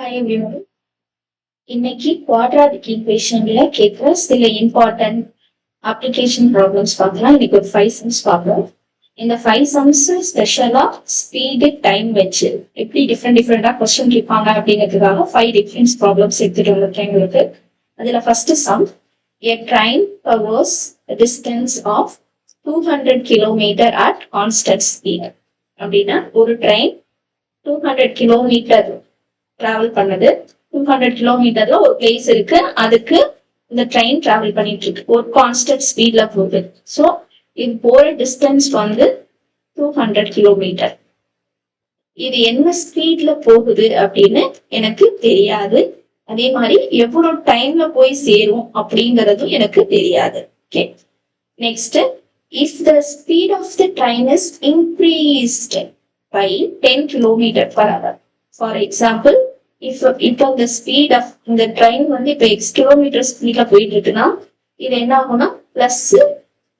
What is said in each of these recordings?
Hi everyone. இன்னைக்கு quadratic ஈக்குவேஷன்ல கேட்கிற சில இம்பார்ட்டன்ட் அப்ளிகேஷன் ப்ராப்ளம்ஸ் பார்க்கலாம். இன்னைக்கு ஒரு 5 சம்ஸ் பார்க்கலாம். இந்த 5 சம்ஸ் ஸ்பெஷலா ஸ்பீடு டைம் வச்சு எப்படி டிஃப்ரெண்டா கொஸ்டின் கேட்பாங்க அப்படிங்கிறதுக்காக 5 டிஃபரன்ஸ் ப்ராப்ளம்ஸ் எடுத்துட்டு வந்திருக்கேன் உங்களுக்கு. அதுல first sum, a train covers a distance of 200 kilometre at constant speed. அப்படின்னா ஒரு ட்ரெயின் 200 கிலோமீட்டர் டிராவல் பண்ணது. 200 கிலோமீட்டர்ல ஒரு பிளேஸ் இருக்கு, அதுக்கு இந்த ட்ரெயின் டிராவல் பண்ணிட்டு இருக்கு, ஒரு கான்ஸ்டன்ட் ஸ்பீட்ல போகுது. ஸோ இது போற டிஸ்டன்ஸ் வந்து 200 கிலோமீட்டர். இது என்ன ஸ்பீட்ல போகுது அப்படின்னு எனக்கு தெரியாது. அதே மாதிரி எவ்வளவு டைம்ல போய் சேரும் அப்படிங்கறதும் எனக்கு தெரியாது. Okay, next, if the speed of the train is increased by 10 kilometer per hour. For example, இப்போ இந்த ஸ்பீட் ஆஃப் இந்த ட்ரெயின் வந்து இப்போ x கிலோமீட்டர் ஸ்பீட்ல போயிட்டு இருக்குன்னா இது என்ன ஆகும்னா பிளஸ்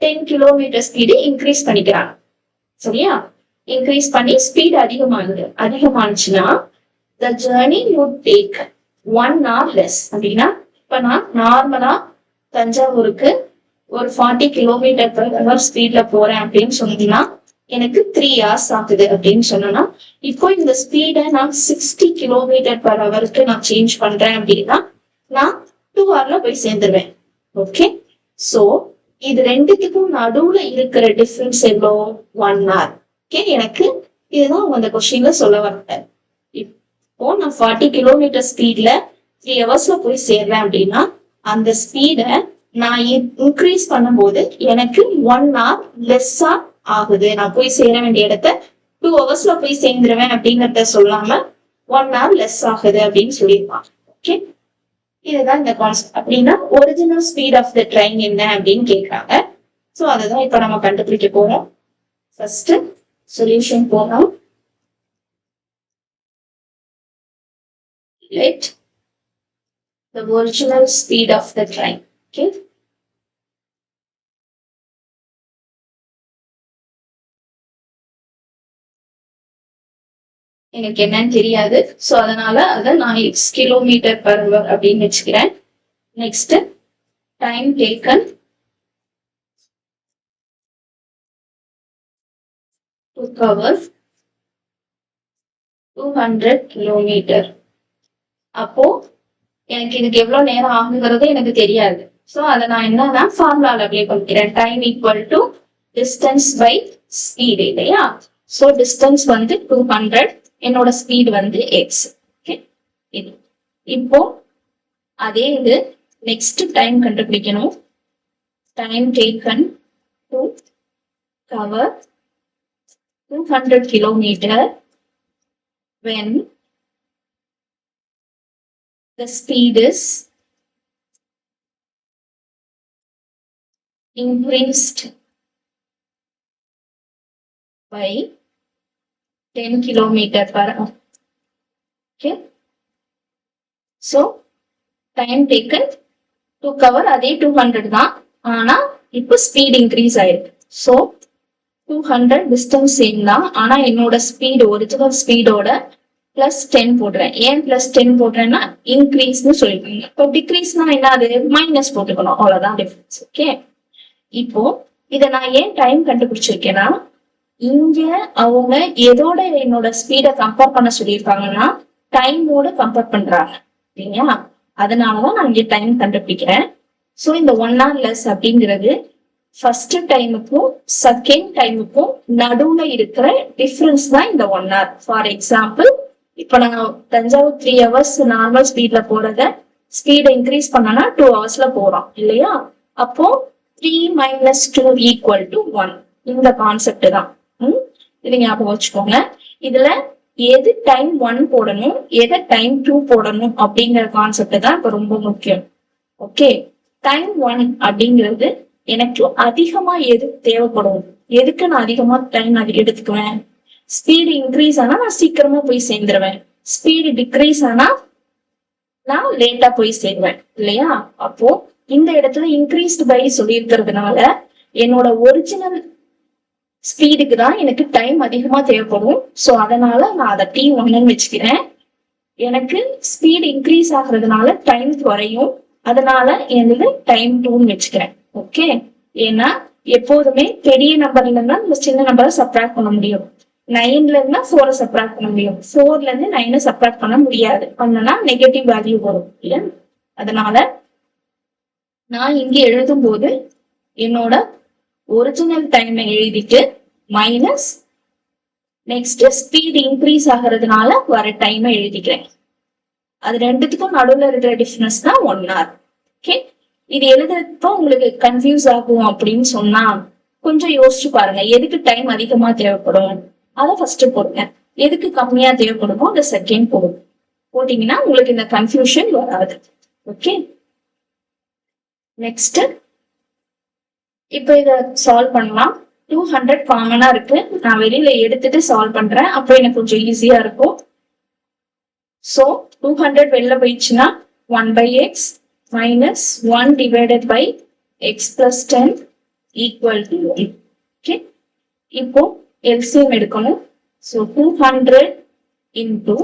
10 கிலோமீட்டர் ஸ்பீடு இன்க்ரீஸ் பண்ணிக்கிறாங்க. சரியா? இன்க்ரீஸ் பண்ணி speed அதிகமானுச்சுன்னா the journey would take 1 hour less. அப்படின்னா இப்ப நான் நார்மலா தஞ்சாவூருக்கு ஒரு 40 கிலோமீட்டர் per hour ஸ்பீட்ல போறேன் அப்படின்னு சொன்னீங்கன்னா எனக்கு 3 hours ஆகுது அப்படின்னு சொன்னா, இப்போ இந்த ஸ்பீடை நான் 60 கிலோமீட்டர் per hourக்கு நான் சேஞ்ச் பண்றேன் அப்படின்னா நான் 2 hourல போய் சேர்ந்துருவேன். ஓகே, சோ இது ரெண்டுத்துக்கும் நடுவுல இருக்கிற டிஃபரன்ஸ் எவ்வளோ? 1 hour. ஓகே, எனக்கு இதுதான் அந்த கொஸ்டின்ல சொல்ல வரேன். இப்போ நான் 40 கிலோமீட்டர் ஸ்பீட்ல 3 ஹவர்ஸ்ல போய் சேர்றேன் அப்படின்னா அந்த ஸ்பீடை நான் இன்க்ரீஸ் பண்ணும்போது எனக்கு 1 hour லெஸ்ஸா ஆகுது. நான் போய் சேர வேண்டிய இடத்த 2 ஹவர்ஸ்ல போய் சேர்ந்துருவேன் அப்படிங்கறத சொல்லாம 1 hour லெஸ் ஆகுது அப்படின்னு சொல்லியிருப்பாங்க. ஓகே, இதுதான் இந்த கான்செப்ட். அப்படின்னா original speed of the train என்ன அப்படின்னு கேட்கறாங்க. சோ அதுதான் இப்ப நம்ம கண்டுபிடிக்க போறோம். ஃபர்ஸ்ட் சொல்யூஷன் போறோம். Let the original speed of the train. Okay, எனக்கு என்னன்னு தெரியாது. சோ அதனால அதை நான் x கிலோமீட்டர் per hour அப்படின்னு வச்சுக்கிறேன். Next, time taken to cover 200 kilometre. அப்போ எனக்கு இதுக்கு எவ்வளவு நேரம் ஆகுங்கிறது எனக்கு தெரியாது. சோ அதை நான் என்னன்னா ஃபார்முலால அப்ளை பண்ணிக்கிறேன். Time equal to distance by speed இல்லையா? சோ டிஸ்டன்ஸ் வந்து 200, என்னோட ஸ்பீட் வந்து எக்ஸ். இது இப்போ அதே இது நெக்ஸ்ட் டைம் கண்டுபிடிக்கணும். Time taken to cover 200 kilometre when the speed is increased by 10 kilometer per hour. Okay, so time taken to cover அதே 200 தான், ஆனா இப்போ ஸ்பீட் இன்க்ரீஸ் ஆயிருக்கு. சோ 200 டிஸ்டன்ஸ் சேம் தான், ஆனா என்னோட ஸ்பீடு ஒரிஜினல் ஸ்பீடோட பிளஸ் 10 போடுறேன். ஏன் பிளஸ் 10 போடுறேன்னா இன்க்ரீஸ்னு சொல்லிருக்கீங்க. இப்போ டிக்ரீஸ்னா என்ன, அது மைனஸ் போட்டுக்கணும், அவ்வளவுதான் டிஃபரன்ஸ். ஓகே, இப்போ இதை நான் ஏன் டைம் கண்டுபிடிச்சிருக்கேன்னா இங்க அவங்க எதோட என்னோட ஸ்பீடை கம்பேர் பண்ண சொல்லியிருக்காங்கன்னா டைமோட கம்பேர் பண்றாங்க இல்லையா? அதனாலதான் நான் இங்க டைம் கண்டுபிடிக்கிறேன். சோ இந்த 1 hour லெஸ் அப்படிங்கிறது ஃபர்ஸ்ட் டைமுக்கும் செகண்ட் டைமுக்கும் நடுவுல இருக்கிற டிஃபரன்ஸ் தான் இந்த 1 hour. ஃபார் எக்ஸாம்பிள், இப்ப நான் தஞ்சாவூர் 3 ஹவர்ஸ் நார்மல் ஸ்பீட்ல போறத ஸ்பீடை இன்க்ரீஸ் பண்ணனா 2 ஹவர்ஸ்ல போறோம் இல்லையா? அப்போ 3 minus 2 equal to 1. இந்த கான்செப்ட் தான். இது ஞாபகம் வச்சுக்கோங்க. இதுல எது டைம் 1 போடணும், எதை டைம் 2 போடணும் அப்படிங்கிற கான்செப்ட் தான் இப்ப ரொம்ப முக்கியம். ஓகே, டைம் 1 அப்படிங்கிறது எனக்கு அதிகமா எது தேவைப்படும், எதுக்கு நான் அதிகமா டைம் எடுத்துக்குவேன்? ஸ்பீடு இன்க்ரீஸ் ஆனா நான் சீக்கிரமா போய் சேர்ந்துருவேன், ஸ்பீடு டிக்ரீஸ் ஆனா நான் லேட்டா போய் சேருவேன் இல்லையா? அப்போ இந்த இடத்துல இன்க்ரீஸ்டு பை சொல்லி இருக்கிறதுனால என்னோட ஒரிஜினல் ஸ்பீடுக்கு தான் எனக்கு டைம் அதிகமா தேவைப்படும். சோ அதனால நான் அதை T1 வச்சுக்கிறேன். எனக்கு ஸ்பீட் இன்க்ரீஸ் ஆகுறதுனால டைம் குறையும், அதனால என்னது டைம் 2ன்னு வச்சுக்கிறேன். ஓகே, ஏன்னா எப்போதுமே பெரிய நம்பர்ல இருந்தா நம்ம சின்ன நம்பரை சப்ராக்ட் பண்ண முடியும். 9ல இருந்தா 4 சப்ராக்ட் பண்ண முடியும். 4ல இருந்து 9 சப்ராக்ட் பண்ண முடியாது, பண்ணனா நெகட்டிவ் வேல்யூ வரும் இல்லையா. அதனால நான் இங்க எழுதும் போது என்னோட ஒரிஜினல் டைமை எழுதிட்டு மைனஸ் நெக்ஸ்ட் ஸ்பீட் இன்க்ரீஸ் ஆகிறதுனால வர டைமை எழுதிக்கிறேன். அது ரெண்டுத்துக்கும் நடுவில் இருக்கிற டிஃபரன்ஸ் தான் 1 hour. ஓகே, இது எழுதுறப்போ உங்களுக்கு கன்ஃபியூஸ் ஆகும் அப்படின்னு சொன்னா கொஞ்சம் யோசிச்சு பாருங்க. எதுக்கு டைம் அதிகமா தேவைப்படும் அதை ஃபர்ஸ்ட் போடுங்க, எதுக்கு கம்மியா தேவைப்படுமோ அந்த செகண்ட் போடும். போட்டீங்கன்னா உங்களுக்கு இந்த கன்ஃபியூஷன் வராது. ஓகே, நெக்ஸ்ட் இப்போ இத சால்வ் பண்ணலாம். 200 காமனா இருக்கு, நான் வெளியில எடுத்துட்டு சால்வ் பண்றேன், அப்போ எனக்கு கொஞ்சம் ஈஸியா இருக்கும். சோ 200 வெளில போயிடுச்சுன்னா 1/x minus 1 divided by x plus 10 equal to 1. Okay, இப்போ LCM எடுக்கணும். சோ 200 into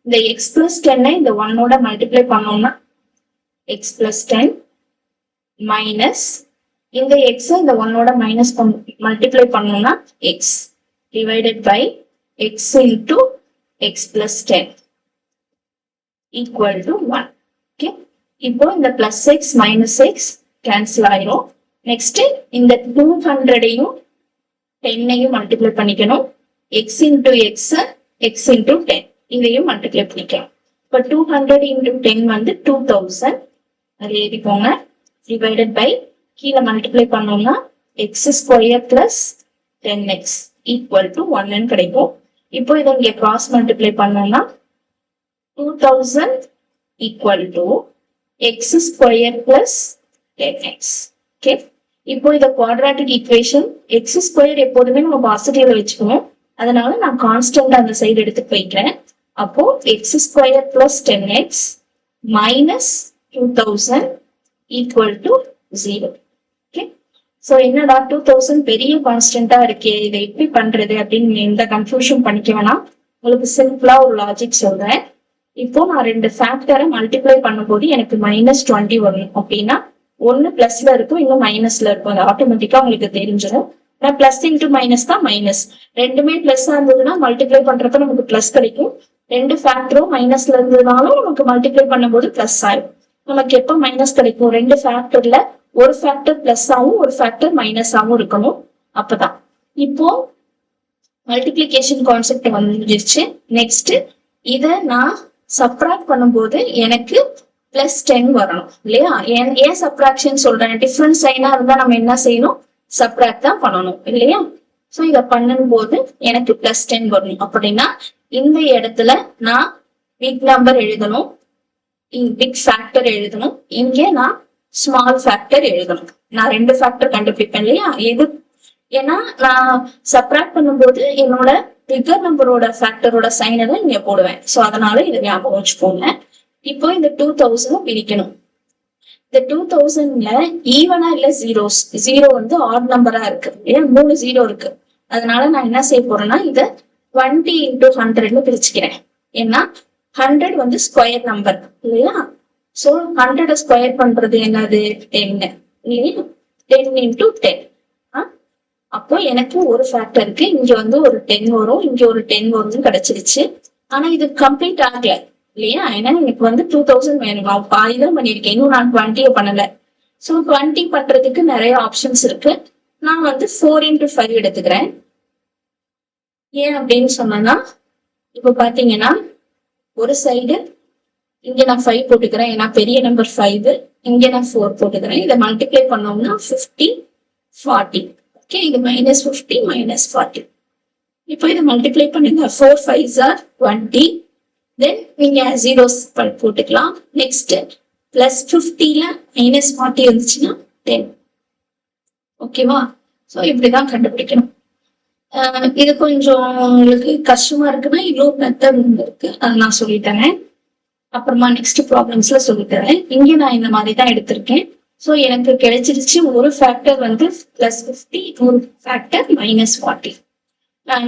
இந்த x plus 10 இந்த 1 ஓட மல்டிப்ளை பண்ணோம்னா x plus 10 minus இந்த x இந்த 1 ஓட மைனஸ் மல்டிப்ளை பண்ணோம்னா x divided by x into x plus 10 equal to 1. Okay, இப்போ இந்த plus X minus X cancel ஆயிரும். நெக்ஸ்ட் இந்த 200ஐயும் 10ஐயும் மல்டிப்ளை பண்ணிக்கணும். X into X, X into 10 இதையும் மல்டிப்ளை பண்ணிக்கலாம். இப்போ 200 இன்டூ 10 வந்து 2000, அது எழுதிக்கோங்க. டிவைடட் பை கீழே மல்டிப்ளை பண்ணோம்னா X square plus 10x equal to 1 கிடைக்கும். இப்போ இதை இங்க கிராஸ் மல்டிப்ளை பண்ணோம்னா 2000 equal to x square plus 10x. Okay, இப்போ இத குவாட்ராட்டிக் ஈக்குவேஷன் x ஸ்கொயர் எப்போதுமே நம்ம பாசிட்டிவ்ல வச்சுக்கணும், அதனால நான் கான்ஸ்டன்ட் அந்த சைடு எடுத்து போய்க்கிறேன். அப்போ x square plus 10x minus 2000 equal to 0. Okay, so என்னடா 2000 பெரிய கான்ஸ்டன்டா இருக்கே, இதை எப்படி பண்றது அப்படின்னு எந்த கன்ஃபியூஷன் பண்ணிக்க வேணாம். உங்களுக்கு சிம்பிளா ஒரு லாஜிக் சொல்றேன். இப்போ நான் ரெண்டு ஃபேக்டரை மல்டிப்ளை பண்ணும்போது எனக்கு -20 வரும் அப்படின்னா ஒன்னு பிளஸ்ல இருக்கும், இன்னும் மைனஸ்ல இருக்கும். அது ஆட்டோமேட்டிக்கா உங்களுக்கு தெரிஞ்சிடும். பிளஸ் இன்டூ மைனஸ் தான் மைனஸ், ரெண்டுமே பிளஸ் இருந்ததுன்னா மல்டிப்ளை பண்றப்ப நமக்கு பிளஸ் கிடைக்கும். ரெண்டு ஃபேக்டரும் மைனஸ்ல இருந்ததுனாலும் நமக்கு மல்டிப்ளை பண்ணும்போது பிளஸ் ஆகும். நமக்கு எப்ப மைனஸ் கிடைக்கும், ரெண்டு ஃபேக்டர்ல ஒரு ஃபேக்டர் பிளஸ் ஆகும், ஒரு ஃபேக்டர் மைனஸ் ஆகும் இருக்கணும், அப்பதான். இப்போ மல்டிப்ளிகேஷன் கான்செப்ட் வந்துருச்சு. நெக்ஸ்ட் இத நான் சப்ராக்ட் பண்ணும்போது எனக்கு +10 வரணும் இல்லையா. ஏன் சப்ராக்ஷன் சொல்றேன், டிஃபரன்ஸ் சைனா இருந்தா நம்ம என்ன செய்யணும், சப்ராக்ட் தான் பண்ணணும் இல்லையா. சோ இத பண்ணும்போது எனக்கு +10 வரணும். அப்படின்னா இந்த இடத்துல நான் பிக் நம்பர் எழுதணும், பிக் ஃபேக்டர் எழுதணும், இங்க நான் ஸ்மால் ஃபேக்டர் எழுதணும். நான் ரெண்டு ஃபேக்டர் கண்டுபிடிப்பேன் இல்லையா. ஏன்னா நான் சப்ராக்ட் பண்ணும்போது என்னோட பிகர் நம்பரோட ஃபேக்டரோட சைனை தான் இங்க போடுவேன். சோ அதனால இதை ஞாபகம் வச்சுக்கோங்க. இப்போ இந்த 2000 பிரிக்கணும். இந்த 2000ல ஈவனா இல்ல ஜீரோஸ், ஜீரோ வந்து ஆட் நம்பரா இருக்கு, ஏன் 3 0 இருக்கு. அதனால நான் என்ன செய்ய போறேன்னா இத 20 into 100ன்னு பிரிச்சுக்கிறேன். ஏன்னா 100 வந்து ஸ்கொயர் நம்பர் இல்லையா. சோ 100 ஸ்கொயர் பண்றது என்னது 10 இல்லையா. 10 into 10. அப்போ எனக்கு ஒரு ஃபேக்டர் இருக்கு, இங்க வந்து ஒரு 10 வரும், இங்க ஒரு 10 வரும்னு கிடைச்சிருச்சு. ஆனா இது கம்ப்ளீட் ஆகல இல்லையா. ஏன்னா எனக்கு வந்து 2000 வேணும், நான் பாதிதான் பண்ணிருக்கேன், இன்னும் நான் 20 பண்ணல. சோ 20 பண்றதுக்கு நிறைய ஆப்ஷன்ஸ் இருக்கு. நான் வந்து 4 into 5 எடுத்துக்கிறேன். ஏன் அப்படின்னு சொன்னா இப்ப பாத்தீங்கன்னா ஒரு சைடு இங்க நான் 5 போட்டுக்கிறேன், ஏன்னா பெரிய நம்பர் 5, இங்க நான் 4 போட்டுக்கிறேன். இதை மல்டிப்ளை பண்ணோம்னா 50 40. ஓகே, இது -50 -40. இப்போ இதை மல்டிப்ளை பண்ணுங்க. 4 5s are 20. தென் நீங்க ஜீரோஸ் போட்டுக்கலாம். நெக்ஸ்ட் +50ல -40 இருந்துச்சுன்னா 10. ஓகேவா. ஸோ இப்படிதான் கண்டுபிடிக்கணும். இது கொஞ்சம் உங்களுக்கு கஷ்டமா இருக்குன்னா இன்னொரு மெத்தட் இருக்கு, அதை நான் சொல்லித்தரேன். அப்புறமா நெக்ஸ்ட் ப்ராப்ளம்ஸ்ல சொல்லித்தரேன். இங்க நான் இந்த மாதிரி தான் எடுத்திருக்கேன். சோ எனக்கு கிடைச்சிருச்சு ஒரு ஃபேக்டர் வந்து +50, ஒரு ஃபேக்டர் -40.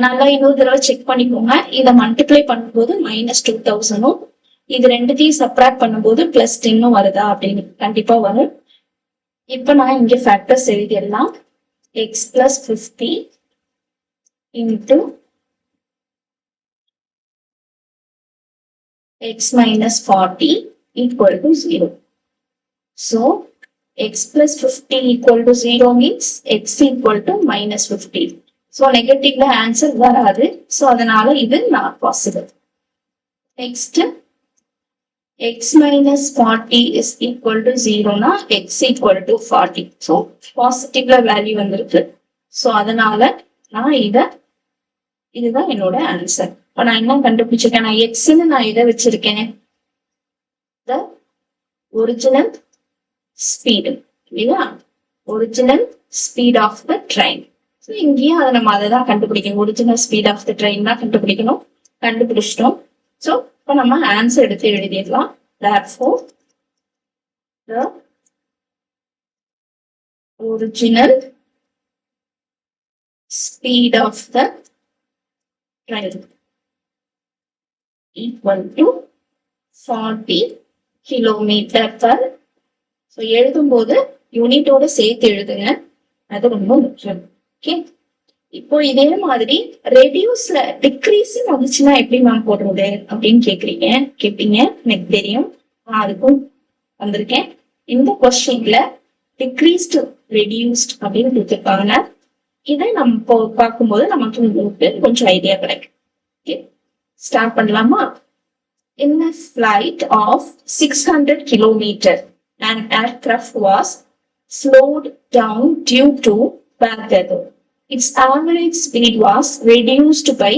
நல்லா இன்னொரு தடவை செக் பண்ணிக்கோங்க. இதை மல்டிப்ளை பண்ணும்போது -2000 இது ரெண்டுத்தையும் சப்ராக்ட் பண்ணும்போது +10 வருதா அப்படின்னு கண்டிப்பா வரும். இப்ப நான் இங்க ஃபேக்டர்ஸ் எழுதிடலாம். x + 50 into x - 40 equal to 0. So x + 50 equal to 0 means x equal to -50. So நெகட்டிவ்ல answer வராது. So அதனால இது not possible. Next x - 40 is equal to 0 na x equal to 40. So பாசிட்டிவ்ல value வந்திருக்கு. So அதனால நான் இதுதான் என்னோட answer. இப்ப நான் என்ன கண்டுபிடிச்சிருக்கேன், நான் எக்ஸ்ன்னு நான் இதை வச்சிருக்கேன், த ஒரிஜினல் ஸ்பீடு இல்லையா, original speed of the train. So இங்கேயும் அதை நம்ம அதை தான் கண்டுபிடிக்கணும், original speed of the train தான் கண்டுபிடிக்கணும். கண்டுபிடிச்சிட்டோம். ஸோ இப்போ நம்ம ஆன்சர் எடுத்து எழுதிடலாம். Therefore, the original speed of the train equal to 40 km/h. So எழுதும்போது யூனிட்டோட சேர்த்து எழுதுங்க, அது ரொம்ப முக்கியம். ஓகே, இப்போ இதே மாதிரி ரெடியூஸ்ல டிக்ரீஸிங் வந்துச்சுன்னா எப்படி மேம் போடுறது அப்படின்னு கேட்பீங்க. எனக்கு தெரியும், நான் அதுக்கும் வந்திருக்கேன். இந்த கொஸ்டின்ல டிக்ரீஸ்டு ரெடியூஸ்ட் அப்படின்னு கொடுத்துருப்பாங்க. இதை நம்ம பார்க்கும்போது நமக்கு உங்களுக்கு கொஞ்சம் ஐடியா கிடைக்கும். ஓகே, ஸ்டார்ட் பண்ணலாமா? In a flight of 600 kilometers, an aircraft was slowed down due to bad weather. Its average speed was reduced by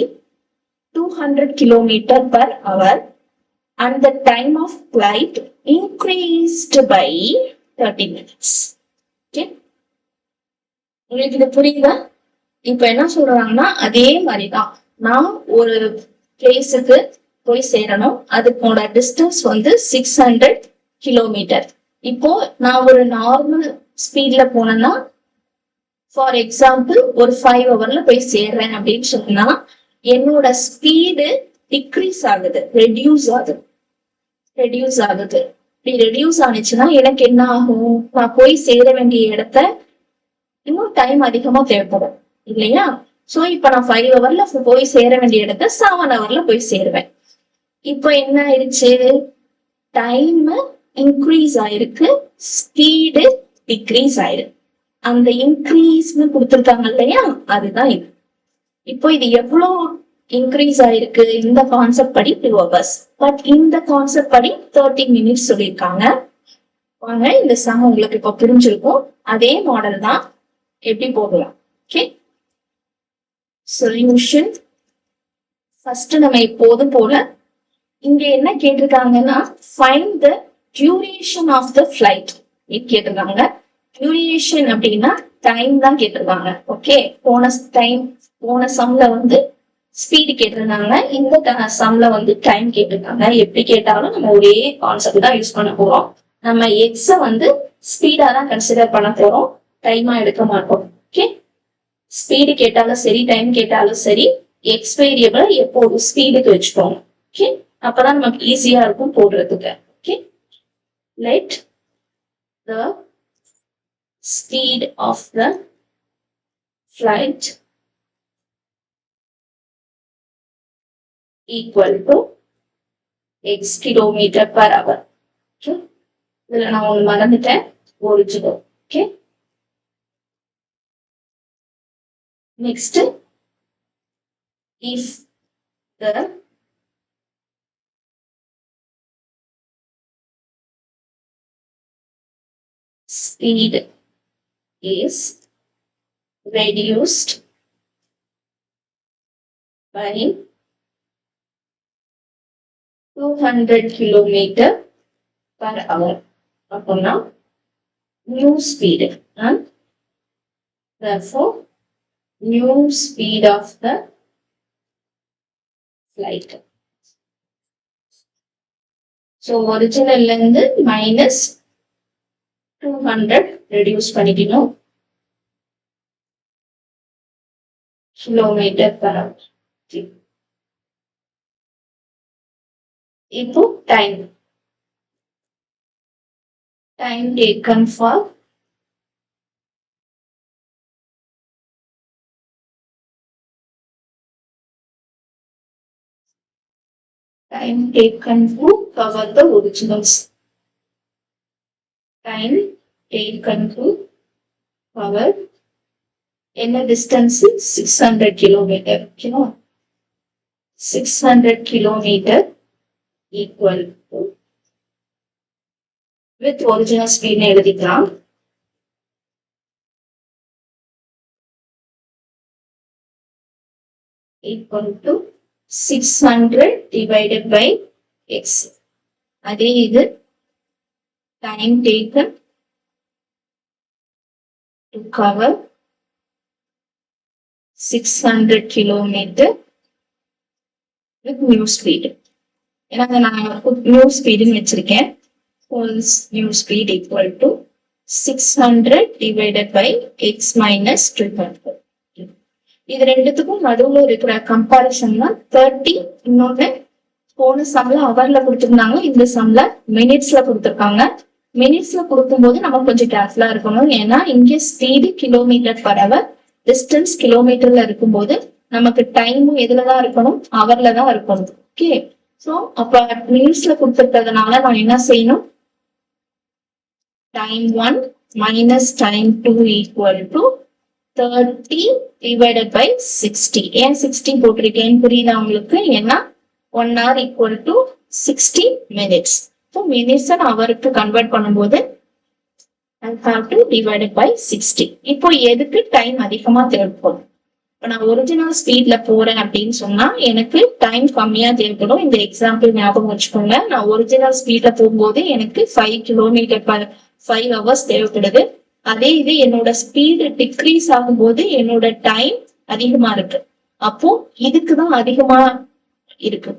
200 km per hour and the time of flight increased by 30 minutes. Okay, உங்களுக்கு இது புரியுதா? இப்ப என்ன சொல்றாங்கன்னா, அதே மாதிரிதான் நான் ஒரு பிளேஸுக்கு போய் சேரணும், அதுக்கோட டிஸ்டன்ஸ் வந்து 600 கிலோமீட்டர். இப்போ நான் ஒரு நார்மல் ஸ்பீட்ல போனேன்னா, ஃபார் எக்ஸாம்பிள் ஒரு 5 hours போய் சேர்றேன் அப்படின்னு சொன்னா, என்னோட ஸ்பீடு டிக்ரீஸ் ஆகுது, ரெடியூஸ் ஆகுது. இப்படி ரெடியூஸ் ஆனிச்சுன்னா எனக்கு என்ன ஆகும், நான் போய் சேர வேண்டிய இடத்த இன்னும் டைம் அதிகமா தேவைப்படும் இல்லையா? சோ இப்ப நான் 5 hours போய் சேர வேண்டிய இடத்த 7 hours போய் சேருவேன். இப்போ என்ன ஆயிடுச்சு, டைம் இன்க்ரீஸ் ஆயிருக்கு, ஸ்பீடு டிக்ரீஸ் ஆயிருக்கு. அந்த இன்க்ரீஸ்னு கொடுத்துருக்காங்க இல்லையா, அதுதான் இது. இப்போ இது எவ்வளவு இன்க்ரீஸ் ஆயிருக்கு இந்த கான்செப்ட் படி 2 hours, பட் இந்த கான்செப்ட் படி 30 minutes சொல்லியிருக்காங்க. வாங்க இந்த சம் உங்களுக்கு இப்ப புரிஞ்சிருக்கும். அதே மாடல் தான், எப்படி போடலாம். Okay, solution. ஃபர்ஸ்ட் நம்ம எப்போதும் போல இங்க என்ன கேட்டிருக்காங்கன்னா, find the duration of the flight கேட்டிருக்காங்க. டியூரேஷன் அப்படின்னா டைம் தான் கேட்டிருக்காங்க. ஓகே, போன சம்ல வந்து ஸ்பீடு கேட்டிருந்தாங்க, இந்த சம்ல வந்து டைம் கேட்டிருக்காங்க. எப்படி கேட்டாலும் நம்ம ஒரே கான்செப்ட் தான் யூஸ் பண்ண போறோம். நம்ம எக்ஸ வந்து ஸ்பீடா தான் கன்சிடர் பண்ண போறோம், டைமா எடுக்க மாட்டோம். ஓகே, ஸ்பீடு கேட்டாலும் சரி, டைம் கேட்டாலும் சரி, எக்ஸ் வேரியபிள் எப்போதும் ஸ்பீடுக்கு வச்சுக்கோங்க. ஓகே, அப்பதான் நமக்கு ஈஸியா இருக்கும் போடுறதுக்கு. Okay, let the speed of the flight equal to x km/h. Okay, இதுல நான் ஒண்ணு மறந்துட்டேன், original. Okay, next if the speed is reduced by 200 km/h அப்படின்னா new speed, and therefore new speed of the flight. So ஒரிஜினல்ல இருந்து -200 reduce பண்ணிக்கணும், km/h. இப்போ time taken for time taken to cover the originals. Time taken to cover என்ன distance 600 kilometer. 600 kilometer equal to with original speed எழுதிக்கலாம். Equal to 600 divided by x. அதே இது time taken to cover 600 kilometer with new speed. ஏன்னா நான் new speed வச்சிருக்கேன். New speed equal to 600 divided by x minus 200. இது ரெண்டுத்துக்கும் நடுவுல இருக்கிற கம்பாரிசன் தான் 30. இன்னொன்னு போன சம்ல ஹவர்ல கொடுத்திருந்தாங்க, இந்த சம்ல மினிட்ஸ்ல கொடுத்திருக்காங்க. மினிட்ஸ்ல கொடுக்கும்போது நம்ம கொஞ்சம் கேர்ஃபுல்லா இருக்கணும். ஏன்னா இங்க speed kilometre per hour, distance கிலோமீட்டர்ல இருக்கும்போது நமக்கு டைமும் எதுலதான் இருக்கணும், ஹவர்ல தான் இருக்கணும். ஓகே, சோ அப்ப மினிட்ஸ்ல கொடுத்திருக்கிறதுனால நான் என்ன செய்யணும், time 1 minus time 2 equal to 30 divided by 60. ஏன் 60 போட்டிருக்கேன் புரியுதா உங்களுக்கு? ஏன்னா 1 hour equal to 60 minutes. So minutes and hourக்கு கன்வெர்ட் பண்ணும்போது I have to divide it by 60. இப்போ எதுக்கு டைம் அதிகமா தேவைப்படும்? இப்போ நான் ஒரிஜினல் ஸ்பீட்ல போறேன் அப்படின்னு சொன்னா எனக்கு டைம் கம்மியா தேவைப்படும். இந்த எக்ஸாம்பிள் ஞாபகம் வச்சுக்கோங்க. நான் ஒரிஜினல் ஸ்பீட்ல போகும்போது எனக்கு 5 கிலோமீட்டர் பர் 5 hours தேவைப்படுது. அதே இது என்னோட ஸ்பீடு டிக்ரீஸ் ஆகும்போது என்னோட டைம் அதிகமா இருக்கு. அப்போ இதுக்குதான் அதிகமா இருக்கு.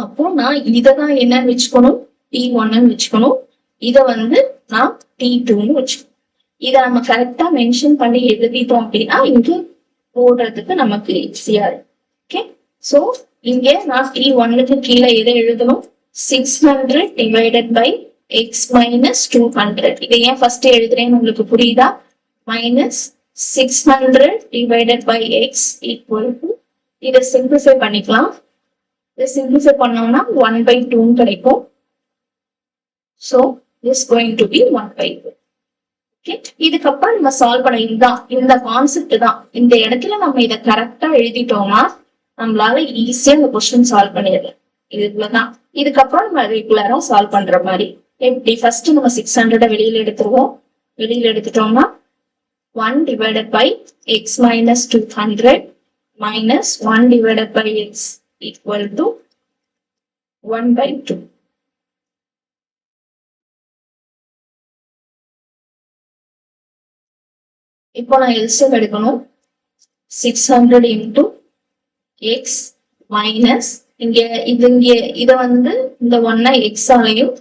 அப்போ நான் இததான் என்னன்னு வச்சுக்கணும், T1 வச்சுக்கணும். இத நான் T2 வச்சுக்கணும். இத நம்ம கரெக்டா மென்ஷன் பண்ணி எழுதிட்டோம் அப்படின்னா இங்க போடுறதுக்கு நமக்கு ஈஸியா இருக்கு. ஓகே, சோ இங்க நான் T1க்கு கீழே எதை எழுதணும், 600 divided by x minus 200. இதை ஏன் ஃபர்ஸ்ட் எழுதுறேன்னு உங்களுக்கு புரியுதா? minus 600 divided by x equal to, இதை சிம்பிளிஃபை பண்ணிக்கலாம். இதை சிம்பிளிஃபை பண்ணோம்னா 1/2 கிடைக்கும். so this is going to be 1/2. Okay, இதுக்கப்புறம் நம்ம சால்வ் பண்ண இதுதான், இந்த கான்செப்ட் தான். இந்த இடத்துல நம்ம இதை கரெக்டா எழுதிட்டோம்னா நம்மளால ஈஸியா இந்த கொஸ்டின் சால்வ் பண்ணிடலாம். இதுக்குள்ளதான் இதுக்கப்புறம் நம்ம ரெகுலரா சால்வ் பண்ற மாதிரி. எப்படி ஃபர்ஸ்ட் நம்ம 600 வெளியில எடுத்துருவோம். வெளியில எடுத்துட்டோம்னா 1 divided by x minus 200 minus 1 divided by x equal to 1/2. இப்போ நான் எல்சிஎம் எடுக்கணும். 600 into x minus இங்க இத இந்த 1 x ஆலையும்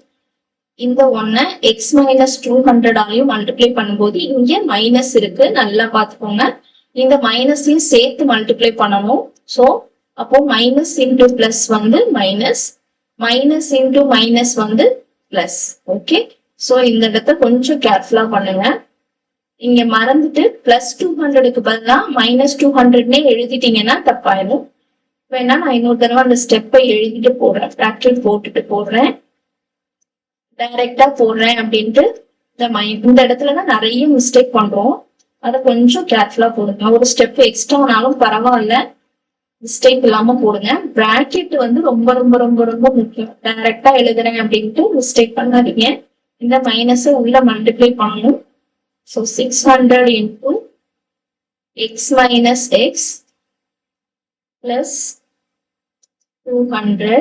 இந்த 1 x minus 200 ஆலையும் மல்டிப்ளை பண்ணும்போது இங்க மைனஸ் இருக்கு, நல்லா பாத்துக்கோங்க. இந்த மைனஸையும் சேர்த்து மல்டிப்ளை பண்ணணும். சோ அப்போ minus into plus minus, minus into minus plus. Okay, so இந்த இடத்த கொஞ்சம் கேர்ஃபுல்லா பண்ணுங்க. இங்க மறந்துட்டு பிளஸ் 200க்கு பதிலா மைனஸ் 200 எழுதிட்டீங்கன்னா தப்பாயிடும். வேணா நான் இன்னொரு தடவை அந்த ஸ்டெப்பை எழுதிட்டு போடுறேன், பிராக்கெட் போட்டுட்டு போடுறேன், டைரக்டா போடுறேன் அப்படின்ட்டு. இந்த இடத்துலதான் நிறைய மிஸ்டேக் பண்றோம், அதை கொஞ்சம் கேர்ஃபுல்லா போடுங்க. ஒரு ஸ்டெப் எக்ஸ்ட்ரானாலும் பரவாயில்ல, மிஸ்டேக் இல்லாம போடுங்க. பிராக்கெட் ரொம்ப ரொம்ப ரொம்ப ரொம்ப முக்கியம். டைரக்டா எழுதுறேன் அப்படின்ட்டு மிஸ்டேக் பண்ணாதீங்க. இந்த மைனஸ உள்ள மல்டிப்ளை பண்ணணும். So 600 into x minus x plus 200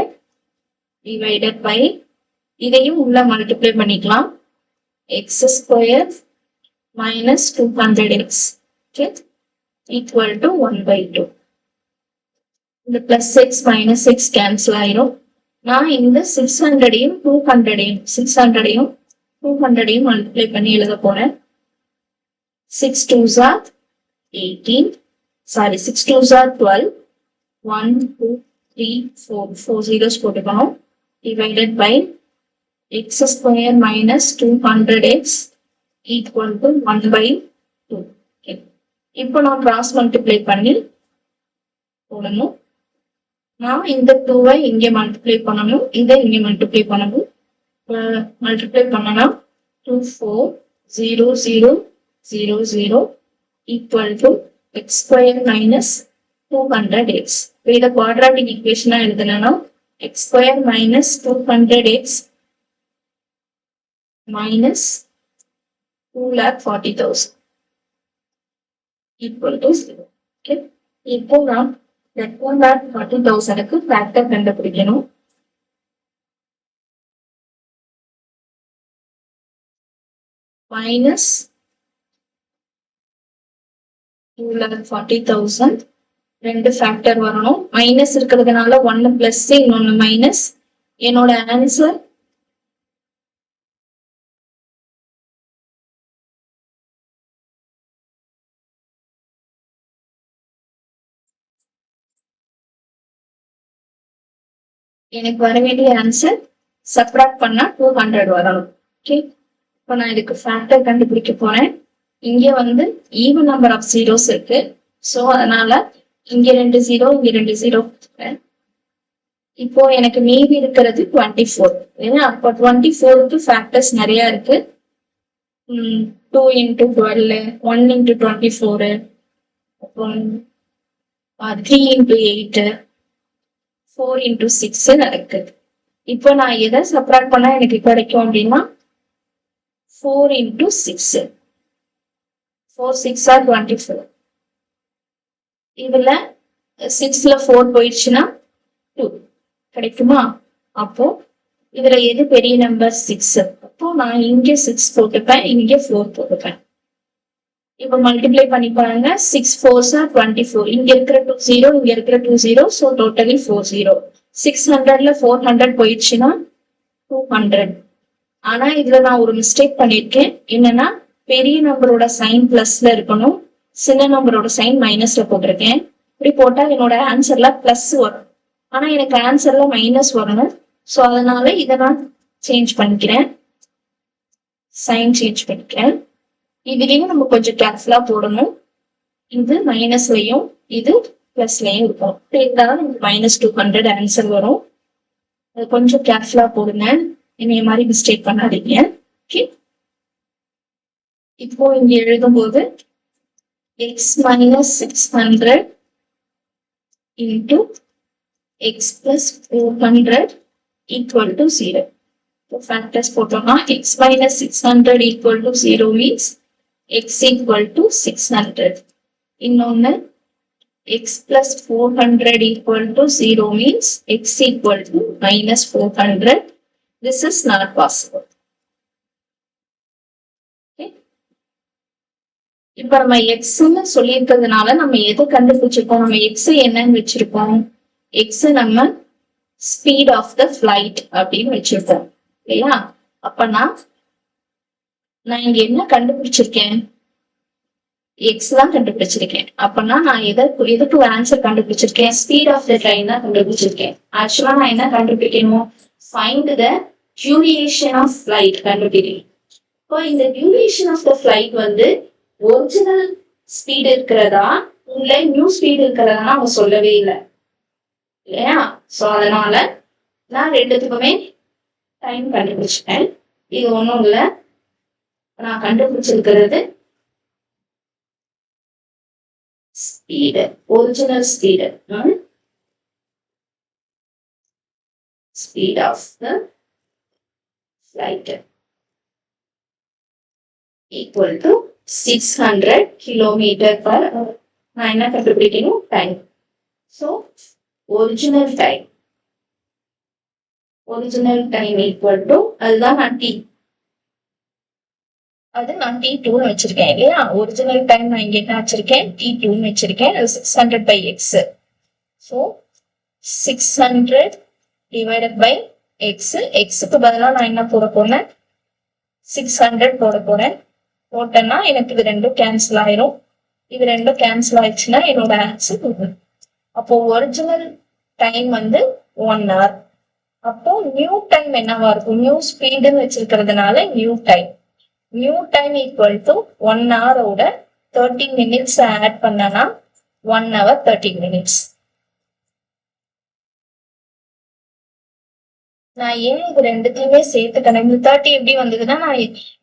divided by, இதையும் உள்ள மல்டிப்ளை பண்ணிக்கலாம், x square minus 200x, okay, equal to 1/2. இந்த plus x minus x cancel ஆயிரும். நான் இந்த 600ஐயும் 200ஐயும் 200ஐயும் மல்டிப்ளை பண்ணி எழுத போறேன். 6 2s are 18, sorry 6 2s are 12, 1 2 3 4 4 zeros போட்டுக்கணும். divided by x square minus 200x equal to 1 by 2. Okay. இப்போ நான் cross multiply பண்ணி போடணும். நான் இந்த 2 இங்க மல்டிப்ளை பண்ணணும், இதை இங்க மல்டிப்ளை பண்ணணும். மல்டிப்ளை பண்ணனா 2 4 0 0 0 0 equal to x square minus 200x. இதை குவாட்ராட்டிக் ஈக்குவேஷனா எழுதணும்னா x square minus 200x minus 2,40,000 equal to 0. Okay. இப்போ நாம் 2,40,000க்கு ஃபேக்டர் கண்டுபிடிக்கணும். minus 2,40,000 ரெண்டு ஃபேக்டர் வரணும். மைனஸ் இருக்கிறதுனால 1 பிளஸ் இன்னொன்னு மைனஸ். என்னோட ஆன்சர் எனக்கு வர வேண்டிய ஆன்சர் சப்ராக்ட் பண்ணா 200 வரணும். ஓகே, இப்போ நான் இதுக்கு ஃபேக்டர் கண்டுபிடிக்க போறேன். இங்க வந்து ஈவன் நம்பர் ஆஃப் ஜீரோஸ் இருக்கு. ஸோ அதனால இங்க 2 0 இங்க 2 0 கொடுத்துக்கிறேன். இப்போ எனக்கு மீதி இருக்கிறது 24. ஏன்னா அப்போ 24க்கு ஃபேக்டர்ஸ் நிறைய இருக்கு. 2 into 12, 1 into 24, அப்புறம் 3 into 8, 4 into 6 நடக்குது. இப்போ நான் எதை சப்ராக்ட் பண்ணா எனக்கு கிடைக்கும் அப்படின்னா 4 into 6. 4 6 are 24. இதுல 6ல 4 போயிடுச்சுன்னா 2 கிடைக்குமா? அப்போ இதுல எது பெரிய நம்பர்? 6. அப்போ நான் இங்க 6 போட்டுப்பேன், இங்க 4 போட்டுப்பேன். இப்ப மல்டிப்ளை பண்ணி பாருங்க. 6 4s are 24. இங்க இருக்கிற 2 0, இங்க இருக்கிற 2 0, so totally 4 0. 600ல 400 போயிடுச்சுன்னா 200. ஆனா இதுல நான் ஒரு மிஸ்டேக் பண்ணிருக்கேன். என்னன்னா பெரிய நம்பரோட சைன் பிளஸ்ல இருக்கணும், சின்ன நம்பரோட சைன் மைனஸ்ல போட்டிருக்கேன். இப்படி போட்டா என்னோட ஆன்சர்ல பிளஸ் வரும், ஆனா எனக்கு ஆன்சர்ல மைனஸ் வரணும். சோ அதனால இதை நான் சேஞ்ச் பண்ணிக்கிறேன், சைன் சேஞ்ச் பண்ணிக்கிறேன். இதுலயும் நம்ம கொஞ்சம் கேர்ஃபுல்லா போடணும். இது மைனஸ்லயும் இது பிளஸ்லயும் இருக்கும். இருந்தாலும் நமக்கு -200 ஆன்சர் வரும். அது கொஞ்சம் கேர்ஃபுல்லா போடுங்க, என்னைய மாதிரி மிஸ்டேக் பண்ணாதீங்க. ஓகே, இப்போ இங்க எழுதும்போது x minus 600 into x plus 400 equal to 0. So factors போட்டோம்னா x minus 600 equal to 0 means x equal to 600. இன்னொன்னு x plus 400 equal to 0 means x equal to minus 400. This is not possible. இப்ப நம்ம எக்ஸ்ன்னு சொல்லி இருக்கிறதுனால நம்ம எதை கண்டுபிடிச்சிருக்கோம்? நம்ம எக்ஸ் என்னன்னு வச்சிருக்கோம்? எக்ஸ் நம்ம ஸ்பீட் ஆஃப் த ஃபிளைட் அப்படின்னு வச்சிருக்கோம் இல்லையா? அப்பனா நான் இங்க என்ன கண்டுபிடிச்சிருக்கேன்? எக்ஸ் தான் கண்டுபிடிச்சிருக்கேன். அப்பனா நான் எதுக்கு ஆன்சர் கண்டுபிடிச்சிருக்கேன்? ஸ்பீட் ஆஃப் த ட்ரெயின் தான் கண்டுபிடிச்சிருக்கேன். ஆக்சுவலா நான் என்ன கண்டுபிடிக்கணும்? Find the duration of flight கண்டுபிடிக்கணும். இப்போ இந்த டியூரேஷன் ஆஃப் த ஃபிளைட் வந்து ஒரிஜினல் ஸ்பீட் இருக்கிறதா இல்ல நியூ ஸ்பீட் இருக்கிறதா அவங்க சொல்லவே இல்லை இல்லையா? சோ அதனால நான் ரெண்டுத்துக்குமே டைம் கண்டுபிடிச்சிட்டேன். இது ஒண்ணும் இல்ல, நான் கண்டுபிடிச்சிருக்கிறது speed, original speed, speed of the flight equal to 600 kilometer per hour. நான் என்ன கண்டுபிடிக்கணும்? Time. So original time, original time equal to, அதுதான் நான் டி, அது நான் T2 வச்சிருக்கேன் இல்லையா? ஒரிஜினல் டைம் நான் இங்க என்ன வச்சிருக்கேன்? T2 வச்சிருக்கேன். 600 by x. So 600 divided by x. xக்கு பதிலா நான் என்ன போட போறேன்? 600 போட போறேன். போட்டேன்னா எனக்கு இது ரெண்டும் கேன்சல் ஆயிரும். இது ரெண்டும் கேன்சல் ஆயிடுச்சுன்னா என்னோட ஆன்சர். அப்போ ஒரிஜினல் டைம் வந்து 1 hour. அப்போ நியூ டைம் என்னவா இருக்கும்? நியூ ஸ்பீடுன்னு வச்சிருக்கிறதுனால new time. New time equal to 1 ஹவரோட 30 மினிட்ஸ் ஆட் பண்ணனா 1 hour 30 minutes. நான் ஏன் இது ரெண்டுத்தையுமே சேர்த்துட்டேன்? இந்த 30 எப்படி வந்ததுன்னா, நான்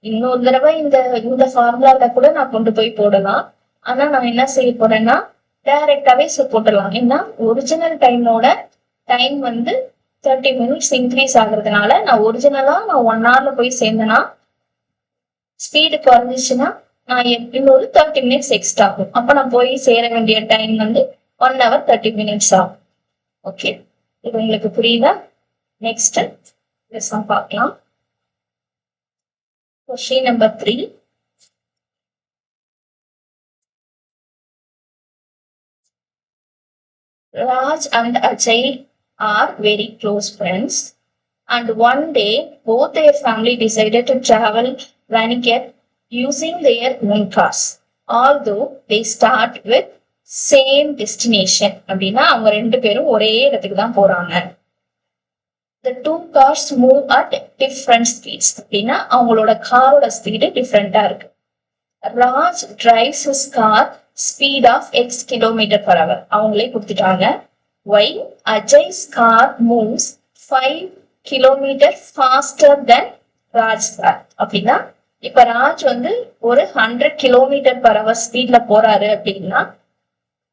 இன்னொரு தடவை இந்த ஃபார்முலால கூட நான் கொண்டு போய் போடலாம். ஆனா நான் என்ன செய்ய போறேன்னா, டைரக்டாவே போட்டுடலாம். ஏன்னா ஒரிஜினல் டைமோட டைம் வந்து 30 மினிட்ஸ் இன்க்ரீஸ் ஆகுறதுனால நான் ஒரிஜினலா 1 ஹவர்ல போய் சேர்ந்தேன்னா ஸ்பீடு குறைஞ்சிச்சுன்னா நான் இன்னொரு 30 மினிட்ஸ் எக்ஸ்ட்ரா ஆகும். அப்ப நான் போய் சேர வேண்டிய டைம் வந்து 1 hour 30 minutes ஆகும். ஓகே, இது உங்களுக்கு புரியுதா? நெக்ஸ்ட் லெசன் பார்க்கலாம். Question number 3. Raj and Ajay are very close friends, and one day both their family decided to travel Vaniket using their own cars. Although they start with same destination. அப்படின்னா அவங்க ரெண்டு பேரும் ஒரே இடத்துக்கு தான் போறாங்க. The two cars move at different speeds. அப்படின்னா அவங்களோட காரோட ஸ்பீடு டிஃப்ரெண்டா இருக்கு. Raj drives his car speed of x km/h. அவங்களே கொடுத்துட்டாங்க. While Ajay's car moves 5 km faster than Raj's car. அப்படின்னா இப்ப ராஜ் வந்து ஒரு 100 km/h ஸ்பீட்ல போறாரு அப்படின்னா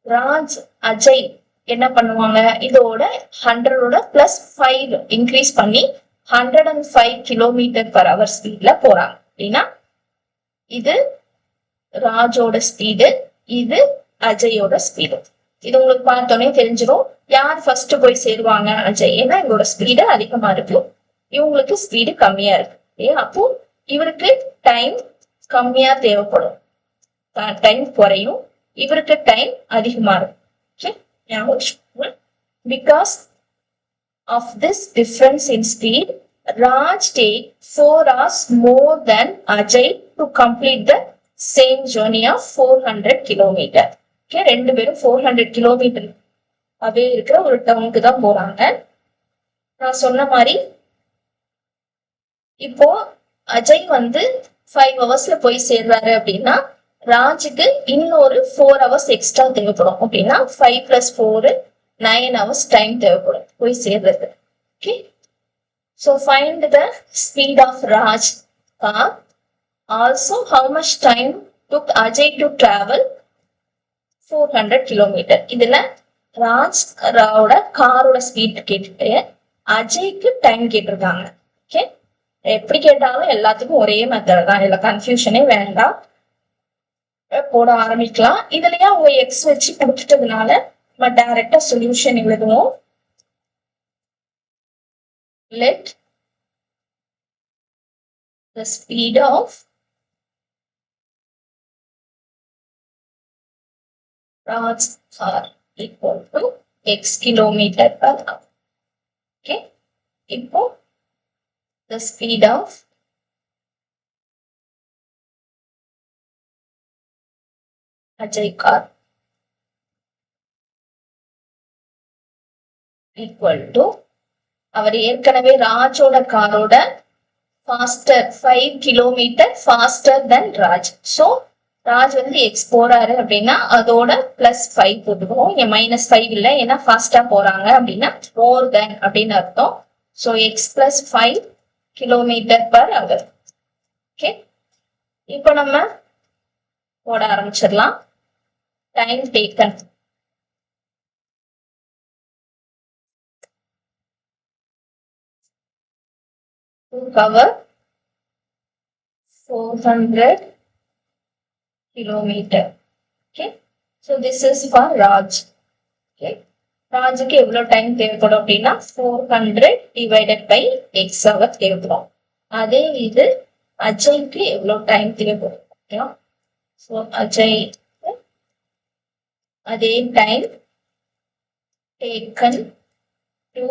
ராஜ் அஜய் என்ன பண்ணுவாங்க? இதோட 100ஓட +5 இன்க்ரீஸ் பண்ணி 105 km/h ஸ்பீட்ல போறாங்க. அப்படின்னா இது ராஜோட ஸ்பீடு, இது அஜயோட ஸ்பீடு. இது உங்களுக்கு பார்த்தோன்னே தெரிஞ்சிடும் யார் ஃபர்ஸ்ட் போய் சேருவாங்க. அஜய். ஏன்னா இவரோட ஸ்பீடு அதிகமா இருக்கு, இவங்களுக்கு ஸ்பீடு கம்மியா இருக்கு. அப்போ இவருக்கு டைம் கம்மியா தேவைப்படும், டைம் குறையும். இவருக்கு டைம் அதிகமா இருக்கும். Because of this difference in speed, Raj take 4 hours more than Ajay to complete the same journey of 400 kilometer. ரெண்டு பேரும் 400 kilometer அவே இருக்கிற ஒரு டவுனுக்கு தான் போறாங்க. நான் சொன்ன மாதிரி இப்போ அஜய் வந்து 5 hours போய் சேர்றாரு அப்படின்னா ராஜுக்கு இன்னொரு 4 hours எக்ஸ்ட்ரா தேவைப்படும். அப்படின்னா 5 + 4 9 hours டைம் தேவைப்படும் போய் சேர்றது. Okay, so find the speed of Raj car. Also how much time took Ajay to travel 400 kilometer. இதுல ராஜோட காரோட ஸ்பீட் கேட்டுட்டு அஜய்க்கு டைம் கேட்டிருக்காங்க. ஓகே, எப்படி கேட்டாலும் எல்லாத்துக்கும் ஒரே மெத்தட் தான், இதுல கன்ஃபியூஷனே வேண்டாம். போட ஆரம்பிக்கலாம். இதுலயே அவங்க எக்ஸ் வச்சு கொடுத்துட்டதுனால நம்ம டைரக்டா சொல்யூஷன் எழுதுவோம். Let the speed of Raj's car equal to x km/h. Okay, இப்போ the speed of Ajay car equal to, அவர் ஏற்கனவே ராஜோட காரோட faster 5 km faster than Raj. So Raj வந்து எக்ஸ் போறாரு அப்படின்னா அதோட +5 போட்டுக்கணும். இங்க -5 இல்லை, ஏன்னா ஃபாஸ்டா போறாங்க அப்படின்னா மோர் தென் அப்படின்னு அர்த்தம். So x + 5 km/h. ஓகே, இப்போ நம்ம போட ஆரம்பிச்சிடலாம். Time taken to cover 400 kilometer. Okay, so this is for Raj. Okay, ராஜுக்கு எவ்வளவு டைம் தேவைப்படும் அப்படின்னா 400 divided by x hour தேவைப்படும். அதே இது அஜய்க்கு எவ்வளவு டைம் தேவைப்படும்? ஓகேவா? ஸோ அஜய் அதே time taken to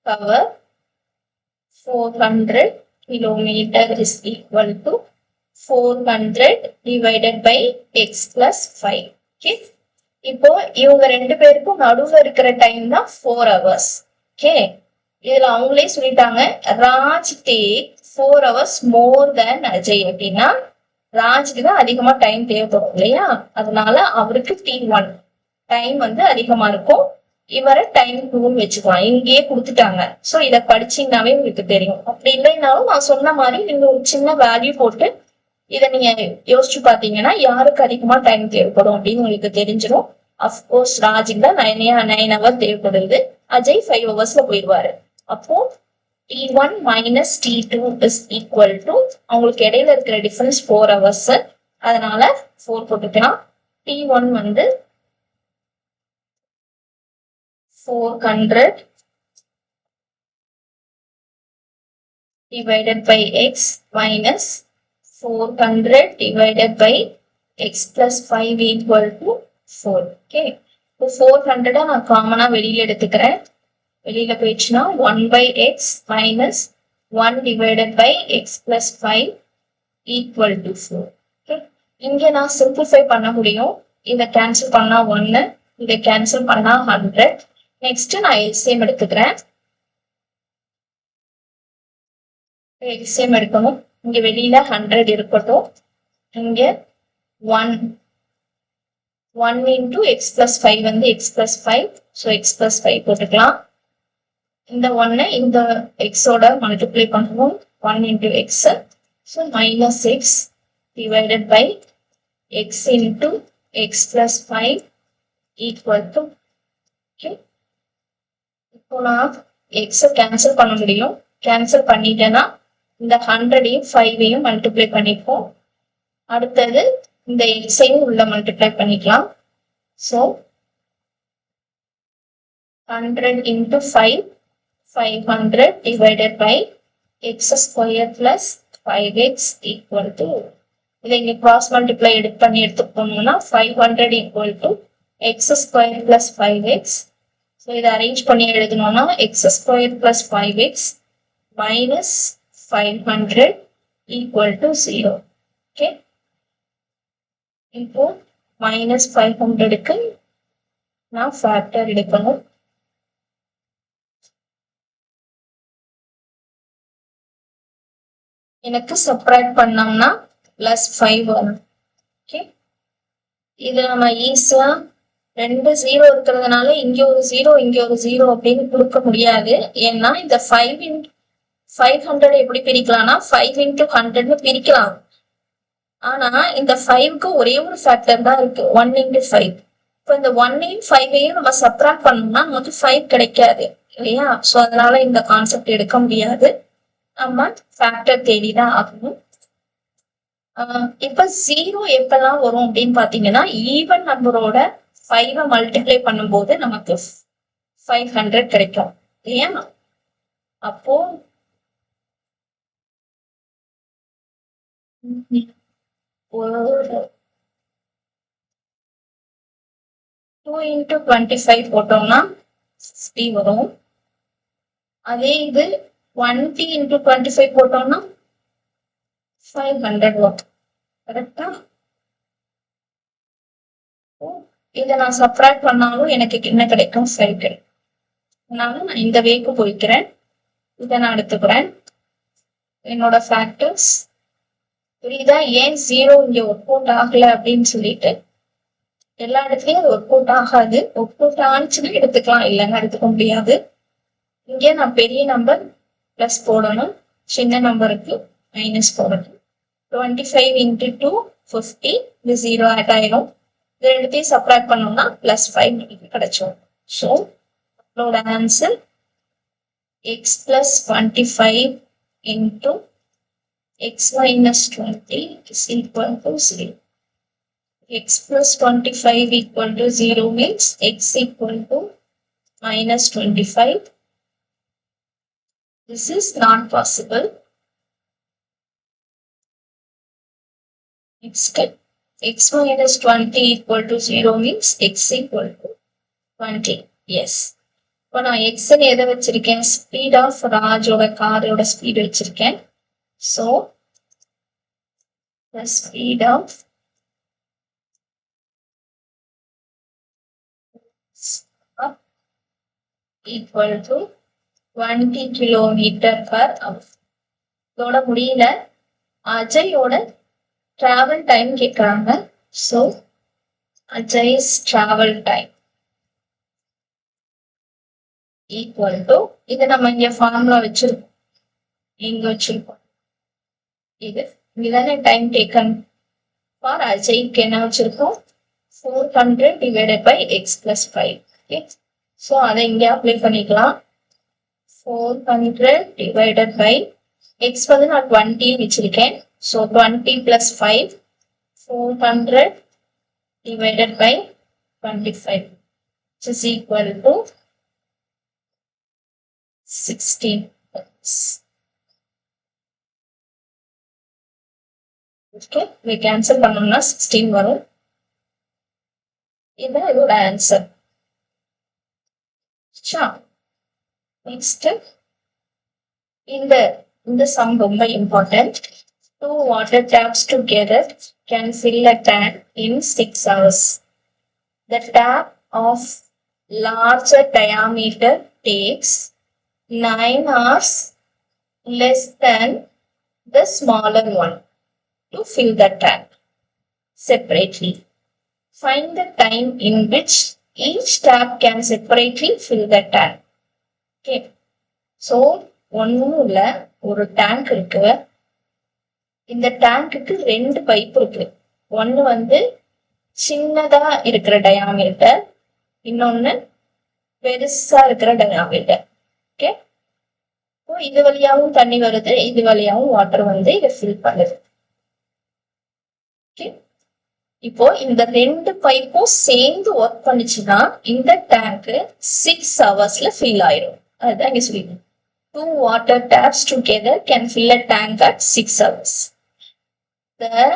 cover 400 kilometer is equal to 400 divided by x + 5. Okay, இப்போ இவங்க ரெண்டு பேருக்கும் நடுவுல இருக்கிற டைம் தான் 4 hours. ஓகே, இதுல அவங்களே சொல்லிட்டாங்க Raj take 4 hours more than Ajay அப்படின்னா ராஜுக்கு தான் அதிகமா டைம் தேவைப்படும் இல்லையா, அதனால அவருக்கு T1 டைம் வந்து அதிகமா இருக்கும். இவரை டைம் 2 வச்சுக்கலாம், இங்கேயே கொடுத்துட்டாங்க. சோ இத படிச்சீங்கன்னாவே உங்களுக்கு தெரியும். அப்படி இல்லைனாலும் நான் சொன்ன மாதிரி நீங்க ஒரு சின்ன வேல்யூ போட்டு இதை நீங்க யோசிச்சு பாத்தீங்கன்னா யாருக்கு அதிகமா டைம் தேவைப்படும் அப்படின்னு உங்களுக்கு தெரிஞ்சிடும். அப்கோர்ஸ் ராஜுக்கு தான் 9 hours தேவைப்படுது, அஜய் 5 hours போயிடுவாரு. அப்போ T1 minus T2 is equal to அவங்களுக்கு இடையில இருக்கிற டிஃபரன்ஸ் 4 hours, அதனால 4 போட்டுக்கலாம். T1 வந்து 400 divided by x minus 400 divided by x plus 5 equal to 4. Okay. இப்போ 400 நான் காமனா வெளியில எடுத்துக்கிறேன். வெளியில போயிடுச்சுன்னா 1 by x minus 1 divided by x plus 5 equal to 4. Okay. இங்க நான் சிம்பிளிஃபை பண்ண முடியும். இதை கேன்சல் பண்ணா 1, இதை கேன்சல் பண்ணா 100. நெக்ஸ்ட் நான் எல்சிஎம் எடுத்துக்கிறேன். எல்சிஎம் எடுக்கணும். இங்க வெளியில 100 இருக்கட்டும். இங்க 1 into x plus 5 வந்து x plus 5. So x plus 5 போட்டுக்கலாம். இந்த 1 இந்த x ஓட மல்டிப்ளை பண்ணுவோம். 1 into x. So minus x divided by x into x plus 5 equal to. Okay. இப்போ நான் x கேன்சல் பண்ண முடியும். கேன்சல் பண்ணிட்டேன்னா இந்த 100ஐயும் 5ஐயும் மல்டிப்ளை பண்ணிப்போம். அடுத்தது இந்த எக்ஸையும் உள்ள மல்டிப்ளை பண்ணிக்கலாம். So 100 into 5, 500 divided by x square plus 5x equal to, இதை இங்க cross multiply பண்ணி எடுத்துக்கோங்கன்னா 500 equal to x square plus 5x. So இதை அரேஞ்ச் பண்ணி எழுதணும்னா x square plus 5x minus 500 equal to 0. Okay. இப்போ minus 500க்கு நான் ஃபேக்டர் எடுக்கணும். எனக்கு சப்ராக்ட் பண்ணோம்னா +5 வரும். ஓகே. இது நம்ம ஈஸியா 2 0 இருக்கிறதுனால இங்க ஒரு 0 இங்க ஒரு 0 அப்படின்னு கொடுக்க முடியாது. ஏன்னா இந்த 500 எப்படி பிரிக்கலாம்னா 5 into 100ன்னு பிரிக்கலாம். ஆனா இந்த 5க்கு ஒரே ஒரு ஃபேக்டர் தான் இருக்கு, 1 into 5. இப்போ இந்த 1ஐயும் 5ஐயும் நம்ம சப்ராக்ட் பண்ணோம்னா நமக்கு 5 கிடைக்காது இல்லையா? ஸோ அதனால இந்த கான்செப்ட் எடுக்க முடியாது, நம்ம ஃபேக்டர் தேடிதான் ஆகணும். இப்ப 0 எப்பெல்லாம் வரும் அப்படின்னு பாத்தீங்கன்னா ஈவன் நம்பரோட 5 மல்டிப்ளை பண்ணும்போது நமக்கு 500 கிடைக்கும் இல்லையா? அப்போ 2 into 25 போட்டோம்னா 60 வரும். அதே இது 20 into 25 போட்டோம்னா 500 வரும். கரெக்டா? இதை நான் சப்ராக்ட் பண்ணாலும் எனக்கு என்ன கிடைக்கும்? 5 கிடைக்கும். அதனால நான் இந்த வேக்கு போய்க்கிறேன். இதை நான் எடுத்துக்கிறேன் என்னோட ஃபேக்டர்ஸ். புரியுதா ஏன் 0 இங்க ஒர்க் அவுட் ஆகல அப்படின்னு சொல்லிட்டு? எல்லா இடத்துலயும் ஒர்க் அவுட் ஆகாது. ஒர்க் அவுட் ஆனிச்சுன்னா எடுத்துக்கலாம், இல்லைன்னா எடுத்துக்க முடியாது. இங்கே நான் பெரிய நம்பர் பிளஸ் போடணும், சின்ன நம்பருக்கு மைனஸ் போடணும். 25 into 2 50, இது 0 ஆட் ஆயிரும். இது ரெண்டுத்தையும் சப்ராக்ட் பண்ணோம்னா +5 கிடைச்சோம். ஸோ நம்மளோட answer x plus 25 into x minus 20 is equal to 0. X plus 25 equal to 0 means x equal to minus 25. This is not possible. Next, x minus 20 equal to 0 means x equal to 20. Yes. இப்போ நான் x எதை வச்சிருக்கேன்? Speed of ராஜோட காரோட speed வச்சிருக்கேன். So the speed of equal to 20 kilometre per hour. இதோட முடியல, அஜயோட travel time கேட்குறாங்க. So Ajay's travel time equal to, இது நம்ம இங்க ஃபார்முலா வச்சிருக்கோம், இங்க வச்சிருக்கோம். இது இதுதானே டைம் டேக்கன் ஃபார் அஜய்க்கு என்ன வச்சிருக்கோம், 400 divided by X plus 5. Okay, so அதை இங்கே அப்ளை பண்ணிக்கலாம். 400 டிவைடட் பை எக்ஸ் வந்து நான் 20 வச்சிருக்கேன். So 20 plus 5, 400 divided by 25, which is equal to 16. Okay, we cancel பண்ணோம்னா 16 வரும். இதுதான் இதோட ஆன்சர். நெக்ஸ்ட், இந்த சம் ரொம்ப important. 2 water taps together can fill a tank in 6 hours. The tap of larger diameter takes 9 hours less than the smaller one to fill the tank separately. Find the time in which each tap can separately fill the tank. Okay, so ஒன்னும் இல்ல, ஒரு tank இருக்கு. இந்த டேங்குக்கு 2 pipe இருக்கு. ஒன்னு வந்து சின்னதா இருக்கிற டயாமீட்டர், இன்னொன்னு பெருசா இருக்கிற டயாமீட்டர். ஓகே, இது வழியாவும் தண்ணி வருது, இது வழியாவும் வாட்டர் வந்து இதை ஃபில் பண்ணுது. ஓகே, இப்போ இந்த 2 பைப்பும் சேர்ந்து ஒர்க் பண்ணிச்சுன்னா இந்த டேங்க் 6 ஹவர்ஸ்ல ஃபில் ஆயிரும். அதுதான் இங்க சொல்லிடுங்க. 2 water taps together can fill a tank at 6 hours. The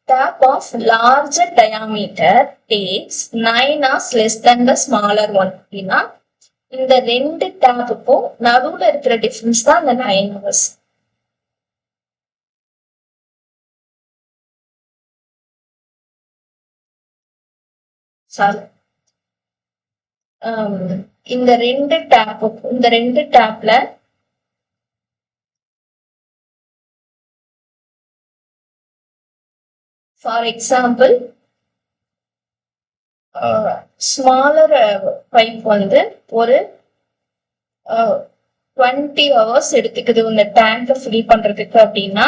tap of larger diameter takes 9 hours less than the smaller one. அப்படின்னா இந்த 2 டேப்புக்கும் நடுவுல இருக்கிற டிஃபரன்ஸ் தான் அந்த 9 hours. சாரி, இந்த 2 டேப்ல ஃபார் எக்ஸாம்பிள் ஸ்மாலர் பைப் வந்து ஒரு 20 hours எடுத்துக்குது இந்த டேங்கை ஃபில் பண்றதுக்கு. அப்படின்னா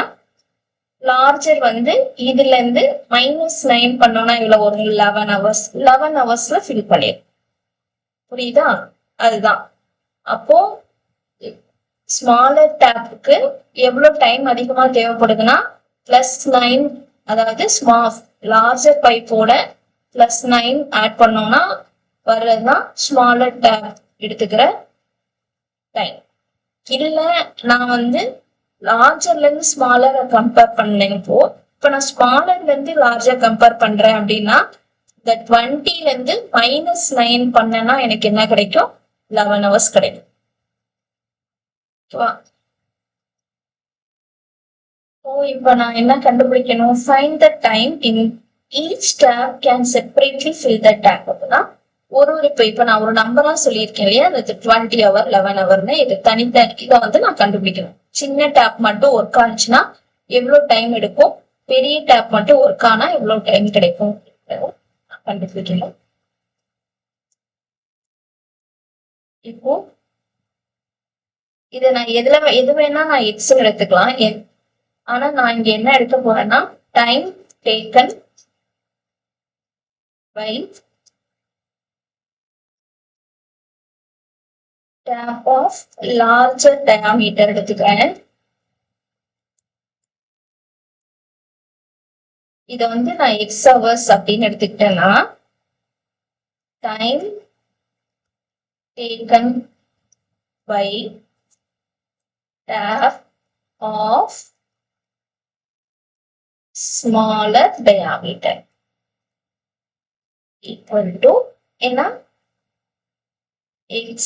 லார்ஜர் வந்து இதுல இருந்து -9 பண்ணோம்னா இவ்வளவு ஒரு 11 hours. 11 ஹவர்ஸ்ல ஃபில் பண்ணிடும். புரியுதா? அதுதான். அப்போ ஸ்மாலர் டேப்புக்கு எவ்வளவு டைம் அதிகமா தேவைப்படுதுன்னா +9, அதாவது லார்ஜர் பைப்போட +9 ஆட் பண்ணோம்னா வர்றதுதான் ஸ்மாலர் டேப் எடுத்துக்கிற டைம். இல்ல நான் வந்து லார்ஜர்ல இருந்து ஸ்மாலரை கம்பேர் பண்ணேன். இப்போ நான் ஸ்மாலர்ல இருந்து லார்ஜர் கம்பேர் பண்றேன் அப்படின்னா இந்த 20ல இருந்து -9 பண்ணனா எனக்கு என்ன கிடைக்கும்? 11 hours கிடைக்கும். இப்போ நான் என்ன கண்டுபிடிக்கணும்? Find the time in each tap can separately fill the tap. அப்படின்னா இப்போ நான் ஒரு நம்பரா சொல்லியிருக்கேன் இல்லையா, அது 20 hour 11 hourன்னு. இது இதை வந்து நான் கண்டுபிடிக்கணும். சின்ன டேப் மட்டும் ஒர்க் ஆச்சுன்னா எவ்வளவு டைம் எடுக்கும், பெரிய டேப் மட்டும் ஒர்க் ஆனா எவ்வளவு டைம் கிடைக்கும் கண்டுபிடிக்கணும். இப்போ இதை நான் எது வேணா நான் எக்ஸ் எடுத்துக்கலாம். ஆனா நான் இங்க என்ன எடுக்க போறேன்னா time taken by tap of larger diameter எடுத்துக்கிறேன். இத வந்து நான் எக்ஸ் ஹவர்ஸ் அப்படின்னு எடுத்துக்கிட்டேன்னா time taken by tap of smaller diameter equal to என்ன x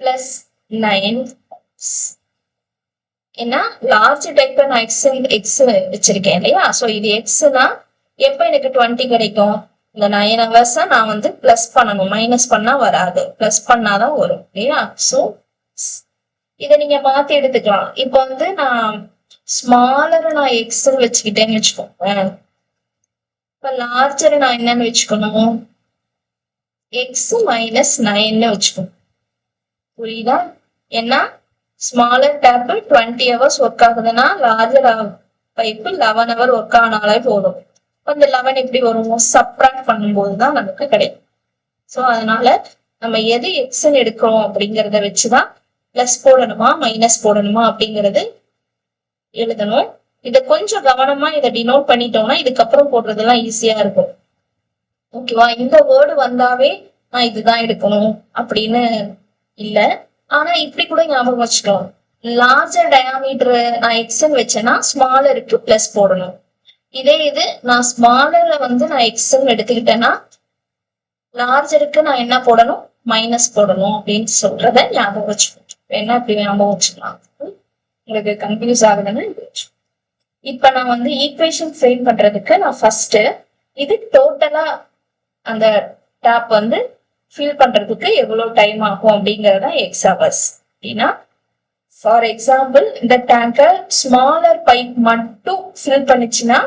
plus 9 என்ன லார்ஜ் டைப்ல நான் x வச்சிருக்கேன் இல்லையா. சோ இது xனா எப்ப எனக்கு 20 கிடைக்கும்? இந்த 9 hours நான் வந்து பிளஸ் பண்ணணும், மைனஸ் பண்ணா வராது, பிளஸ் பண்ணாதான் வரும் இல்லையா. சோ இதை நீங்க மாத்தி எடுத்துக்கலாம். இப்ப வந்து நான் ஸ்மாலர் நான் எக்ஸ்ன்னு வச்சுக்கிட்டேன்னு வச்சுக்கோங்க. இப்ப லார்ஜர் நான் என்னன்னு வச்சுக்கணும், எக்ஸ் மைனஸ் 9 வச்சுக்கணும். புரியுதா? ஏன்னா ஸ்மாலர் டேப் 20 hours ஒர்க் ஆகுதுன்னா லார்ஜர் பைப்பு 11 hour ஒர்க் ஆனாலே போதும். அந்த 11 எப்படி வரும், சப்ராக்ட் பண்ணும்போதுதான் நமக்கு கிடைக்கும். சோ அதனால நம்ம எது எக்ஸ்ன்னு எடுக்கிறோம் அப்படிங்கறத வச்சுதான் பிளஸ் போடணுமா மைனஸ் போடணுமா அப்படிங்கறது எழுதணும். இதை கொஞ்சம் கவனமா இதை டினோட் பண்ணிட்டோம்னா இதுக்கப்புறம் போடுறதெல்லாம் ஈஸியா இருக்கும். ஓகேவா? இந்த வேர்டு வந்தாவே நான் இதுதான் எடுக்கணும் அப்படின்னு இல்ல. ஆனா இப்படி கூட ஞாபகம் வச்சுக்கலாம். லார்ஜர் டயாமீட்டர் நான் எக்ஸ்ன்னு வச்சேன்னா ஸ்மாலருக்கு பிளஸ் போடணும். இதே இது நான் ஸ்மாலர்ல வந்து நான் எக்ஸ்ன்னு எடுத்துக்கிட்டேன்னா லார்ஜருக்கு நான் என்ன போடணும், மைனஸ் போடணும் அப்படின்னு சொல்றத ஞாபகம் வச்சுக்கணும். என்ன இப்படி ஞாபகம் வச்சுக்கலாம், உங்களுக்கு கன்ஃபியூஸ் ஆகுதுன்னு. இப்ப நான் வந்து ஈக்குவேஷன் ஃப்ரேம் பண்றதுக்கு நான் ஃபர்ஸ்ட் இது டோட்டலா அந்த டேப் வந்து ஃபில் பண்றதுக்கு எவ்வளவு டைம் ஆகும் அப்படிங்கறத எக்ஸ் ஹவர்ஸ் அப்படின்னா, ஃபார் எக்ஸாம்பிள் இந்த டேங்கை ஸ்மாலர் பைப் மட்டும் ஃபில் பண்ணிச்சுன்னா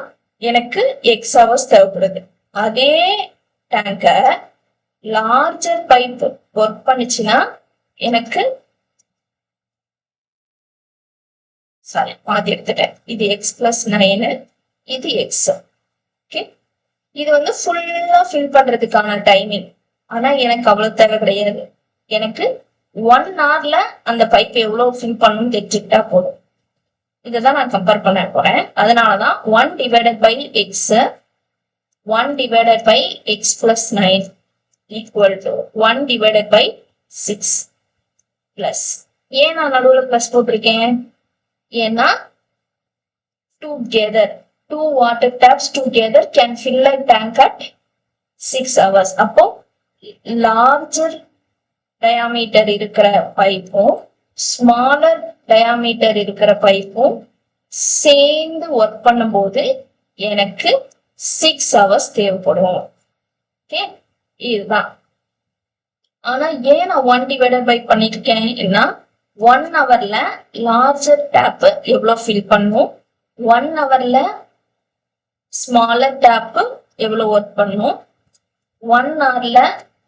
எனக்கு எக்ஸ் ஹவர்ஸ் தேவைப்படுது. அதே டேங்கை லார்ஜர் பைப் ஒர்க் பண்ணிச்சுன்னா எனக்கு சாரி மாத்தி எடுத்துட்டேன். இது எக்ஸ் பிளஸ் 9, இது எக்ஸ். ஓகே, இது வந்து ஃபுல்லா ஃபில் பண்றதுக்கான டைமிங். ஆனா எனக்கு அவ்வளவு தேவை கிடையாது. எனக்கு 1 hourல அந்த பைப் எவ்வளவு ஃபில் பண்ணணும்னு தெரிஞ்சுக்கிட்டா போதும். இதைதான் நான் கம்பேர் பண்ண போறேன். அதனாலதான் 1 divided by x 1 divided by x plus 9 equal to 1 divided by 6 plus. ஏன் நான் நடுவுல பிளஸ் போட்டிருக்கேன், ஏன்னா two water taps together can fill a tank at 6 hours. அப்போ லார்ஜர் டயாமீட்டர் இருக்கிற பைப்பும் ஸ்மாலர் டயாமீட்டர் இருக்கிற பைப்பும் சேர்ந்து ஒர்க் பண்ணும்போது எனக்கு 6 hours தேவைப்படும். ஓகே, இதுதான். ஆனா ஏன் நான் 1 divided by பண்ணிட்டு இருக்கேன்னா 1 hourல லார்ஜர் டேப் எவ்வளவு ஃபில் பண்ணும், 1 hourல ஸ்மாலர் டேப் எவ்வளவு ஒர்க் பண்ணும், 1 hourல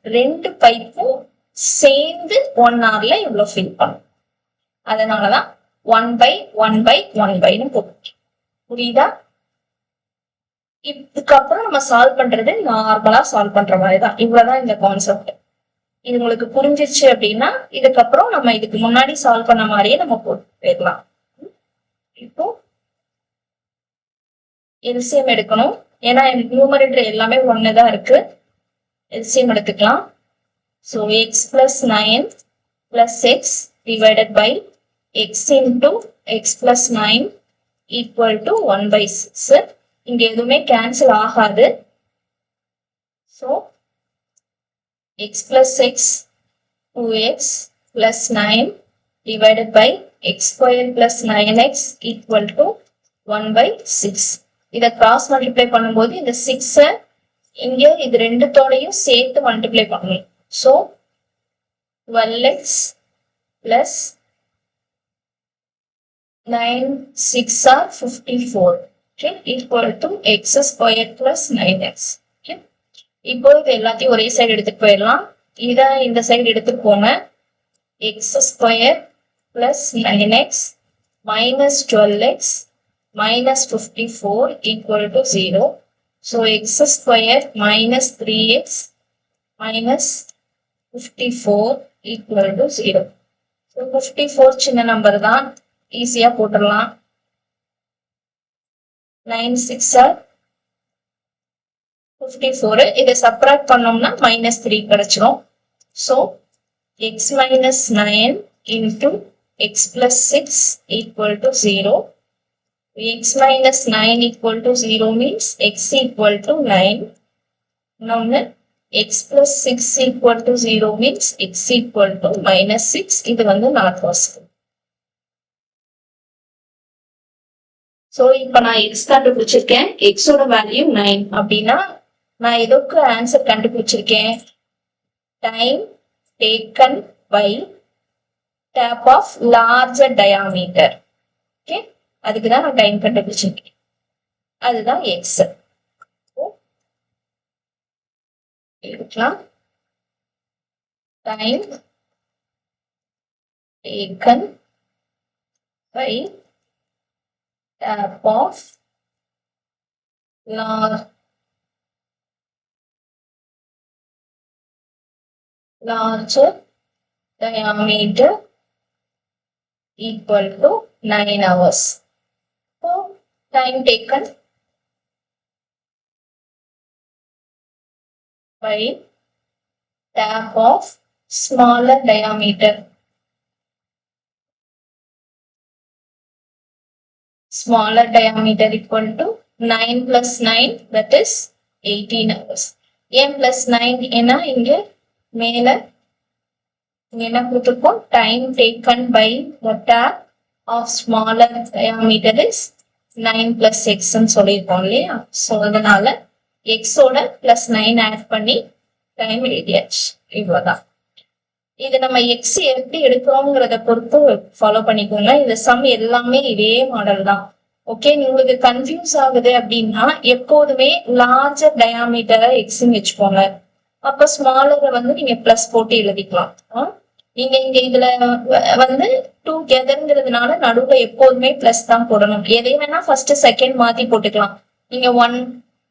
2 பைப்பும் சேர்ந்து 1 hourல எவ்வளவு ஃபில் பண்ணும். அதனாலதான் 1/1/1/ன்னு போட்டுருக்கேன். புரியுதா? இதுக்கப்புறம் நம்ம சால்வ் பண்றது நார்மலா சால்வ் பண்ற மாதிரிதான். இவ்வளவுதான் இந்த கான்செப்ட். இது உங்களுக்கு புரிஞ்சிருச்சு அப்படின்னா இதுக்கப்புறம் நம்ம இதுக்கு முன்னாடி சால்வ் பண்ண மாதிரியே நம்ம போயிடலாம். இப்போ எல்சிஎம் எடுக்கணும். ஏன்னா நியூமரேட்டர் எல்லாமே ஒண்ணுதான் இருக்கு. எல்சிஎம் எடுத்துக்கலாம். So X plus 9 plus X divided by X into X plus 9 equal to 1/6. இங்க எதுவுமே கேன்சல் ஆகாது. So x plus x 2x plus 9 divided by x square plus 9x equal to 1/6. இதை கிராஸ் மல்டிப்ளை பண்ணும்போது இந்த 6 இங்க இது ரெண்டுத்தோடையும் சேர்த்து மல்டிப்ளை பண்ணணும். So 12x plus 9 6 are 54. Okay, equal to x square plus 9x. Okay. இப்போ இது எல்லாத்தையும் ஒரே சைடு எடுத்துட்டு போயிடலாம். இத இந்த சைடு எடுத்துட்டு போங்க. X square plus 9x minus 12x minus 54 equal to 0. So X square minus 3x minus 54 equal to 0. So 54 சின்ன நம்பர் தான், ஈஸியா போட்டுடலாம். 9 6 are 54. இதை சப்ராக்ட் பண்ணோம்னா -3 கிடைச்சிரும். So X minus 9 into X plus 6 equal to 0. X minus 9 equal to 0 means X equal to 9. இன்னொன்னு X plus 6 equal to 0 means X equal to -6. இது வந்து நாட் பாசிபிள். ஸோ இப்போ நான் எக்ஸ் கண்டுபிடிச்சிருக்கேன். எக்ஸோட வேல்யூ 9 அப்படின்னா நான் எதுக்கு ஆன்சர் கண்டுபிடிச்சிருக்கேன்? Time taken by tap of larger diameter. Okay, அதுக்குதான் நான் டைம் கண்டுபிடிச்சிருக்கேன். அதுதான் எக்ஸ். எடுக்கலாம். Time taken by tap of larger diameter equal to 9 hours. So, time taken by tap of smaller diameter. Smaller diameter equal to 9 plus 9, that is 18 hours. M plus 9 ஏன்னா இங்க மேல என்ன கொடுத்திருக்கோம்? time taken by the tap of smaller diameter is 9 plus x ன்னு சொல்லியிருக்கோம் இல்லையா? So அதனால x ஓட plus 9 ஆட் பண்ணி டைம் எழுதியாச்சு. இவ்வளவுதான். இது நம்ம எக்ஸ் எப்படி எடுக்கிறோங்கிறத பொறுத்து ஃபாலோ பண்ணிக்கோங்க. இந்த சம் எல்லாமே இதே மாடல் தான். ஓகே, உங்களுக்கு கன்ஃபியூஸ் ஆகுது அப்படின்னா எப்போதுமே லார்ஜர் டயாமீட்டரா எக்ஸ்ன்னு வச்சுக்கோங்க. அப்ப ஸ்மாலரை வந்து நீங்க பிளஸ் போட்டு எழுதிக்கலாம். நீங்க இங்க இதுல வந்து டுகெதர்ங்கிறதுனால நடுவுல எப்போதுமே பிளஸ் தான் போடணும். எதை வேணா ஃபர்ஸ்ட் செகண்ட் மாத்தி போட்டுக்கலாம். நீங்க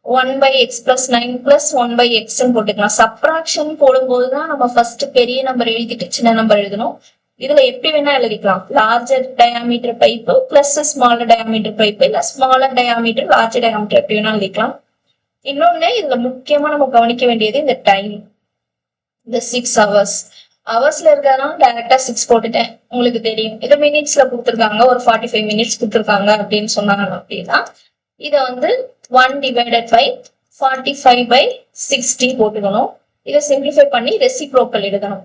1 by x plus 9 plus 1 by x போட்டுக்கலாம். சப்ராக்ஷன் போடும்போதுதான் நம்ம ஃபர்ஸ்ட் பெரிய நம்பர் எழுதிட்டு சின்ன நம்பர் எழுதணும். இதுல எப்படி வேணா எழுதிக்கலாம். Larger diameter pipe plus smaller diameter pipe, இல்ல ஸ்மாலர் டயாமீட்டர் லார்ஜர் டயாமீட்டர் எப்படி வேணா எழுதிக்கலாம். இன்னொன்னு இதுல முக்கியமா நம்ம கவனிக்க வேண்டியது இந்த டைம். இந்த 6 hours ஹவர்ஸ்ல இருக்கிறதுனால டைரக்டா 6 போட்டுட்டேன். உங்களுக்கு தெரியும் இது மினிட்ஸ்ல கொடுத்துருக்காங்க, ஒரு 45 மினிட்ஸ் கொடுத்துருக்காங்க அப்படின்னு சொன்னாங்க. அப்படின்னா இதை வந்து 1 divided by 45 by 60 போட்டுக்கணும். இதை சிம்பிளிஃபை பண்ணி ரெசிப்ரோக்கல் எழுதணும்.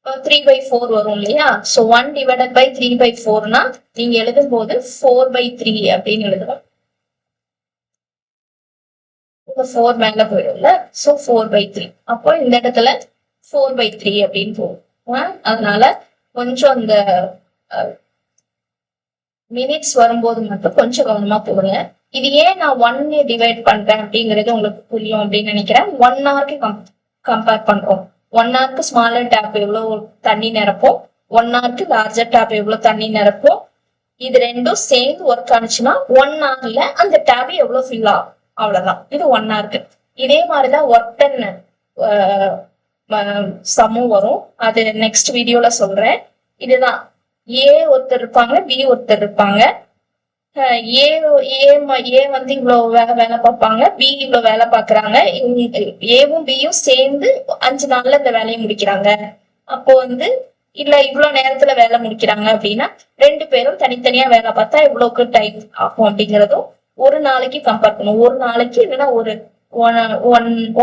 3 by 4 வரும் இல்லையா? ஸோ 1 divided by 3 by 4னா நீங்க எழுதும் போது 4 by 3 அப்படின்னு எழுதணும். 4 மேல போயிடும்ல, ஸோ 4 by 3. அப்போ இந்த இடத்துல 4 by 3 அப்படின்னு போகும். அதனால கொஞ்சம் அந்த மினிட்ஸ் வரும்போது மட்டும் கொஞ்சம் கவனமா போடுங்க. இது ஏன் நான் 1 டிவைட் பண்றேன் அப்படிங்கிறது உங்களுக்கு புரியும் அப்படின்னு நினைக்கிறேன். 1 ஹவருக்கு கம்பேர் பண்றோம். 1 ஹவருக்கு ஸ்மாலர் டேப் எவ்வளவு தண்ணி நிரப்போம், 1 ஹவருக்கு லார்ஜர் டேப் எவ்வளவு தண்ணி நிரப்போம். இது ரெண்டும் சேர்ந்து ஒர்க் ஆனிச்சுன்னா 1 ஹவர்ல அந்த டேப் எவ்வளவு ஃபில் ஆகும், அவ்வளவுதான். இது 1 ஹவருக்கு. இதே மாதிரிதான் ஒர்க் டன் சம்மும் வரும். அது நெக்ஸ்ட் வீடியோல சொல்றேன். இதுதான் ஏ ஒருத்தர் இருப்பாங்க, பி ஒருத்தர் இருப்பாங்க. ஏ வந்து இவ்வளவு வேலை பார்ப்பாங்க, பி இவ்வளவு வேலை பாக்குறாங்க. ஏவும் பியும் சேர்ந்து 5 நாள்ல இந்த வேலையை முடிக்கிறாங்க. அப்போ வந்து இல்ல இவ்வளவு நேரத்துல வேலை முடிக்கிறாங்க அப்படின்னா 2 பேரும் தனித்தனியா வேலை பார்த்தா இவ்வளவுக்கு டைம் ஆகும் அப்படிங்கறதும் ஒரு நாளைக்கு கம்பேர் பண்ணுவோம். ஒரு நாளைக்கு இல்லைன்னா ஒரு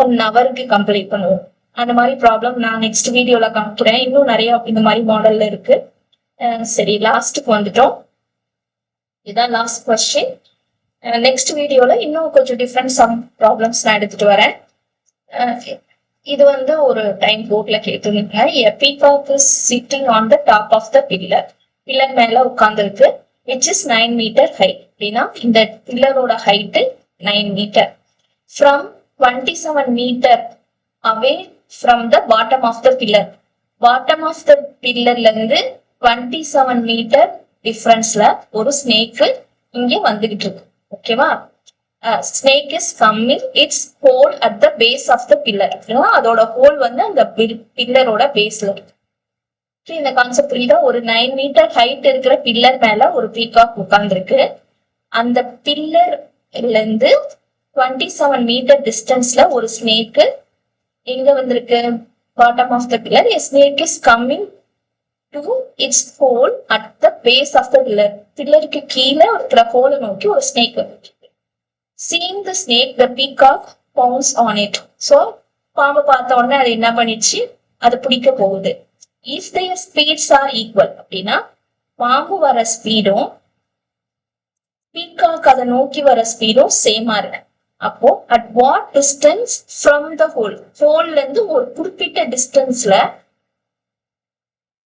1 ஹவருக்கு கம்ப்ளீட் பண்ணுவோம். அந்த மாதிரி ப்ராப்ளம் நான் நெக்ஸ்ட் வீடியோல காமிக்கிறேன். இன்னும் நிறைய இந்த மாதிரி மாடல்ல இருக்கு. சரி, லாஸ்ட்டுக்கு வந்துட்டோம். இதுதான் லாஸ்ட் கொஸ்டின். நெக்ஸ்ட் வீடியோல இன்னும் கொஞ்சம் டிஃப்ரெண்ட் சம் ப்ராப்ளம்ஸ் நான் எடுத்துட்டு வரேன். இது வந்து ஒரு டைம் போர்ட்ல கேட்டுருந்தீங்க. A peacock is sitting on the top of the pillar. Pillar மேல உட்கார்ந்துருக்கு, which is 9 meter high. அப்படின்னா இந்த பில்லரோட height 9 meter. From 27 meter away from the bottom of the pillar. Bottom of the pillarல இருந்து 27 meter டிஃபரன்ஸ்ல ஒரு snake இங்க வந்துகிட்டு இருக்கு. ஓகேவா? Snake is coming it's hole at the base of the pillar. அதோட hole வந்து அந்த பில்லரோட பேஸ்ல இருக்கு. இந்த கான்செப்ட் புரியுதா? ஒரு 9 மீட்டர் ஹைட் இருக்கிற பில்லர் மேல ஒரு பீகாக் உட்கார்ந்துருக்கு. அந்த பில்லர்ல இருந்து 27 மீட்டர் டிஸ்டன்ஸ்ல ஒரு ஸ்னேக் எங்க வந்திருக்கு? Bottom of the pillar. A snake is coming to its hole at the base of the pillar. பில்லருக்கு கீழே இருக்கிற ஹோலை நோக்கி ஒரு ஸ்னேக் வந்துருக்கு. Seeing the snake, the peacock pounced on it. So பாம்பை பார்த்த உடனே அது என்ன பண்ணிடுச்சு? அது பிடிக்க போகுது. If their speeds are equal அப்படின்னா பாம்பு வர ஸ்பீடும் பீகாக் அதை நோக்கி வர ஸ்பீடும் சேமா இருக்கு. அப்போ at what distance from the ஹோல்ல இருந்து ஒரு குறிப்பிட்ட டிஸ்டன்ஸ்ல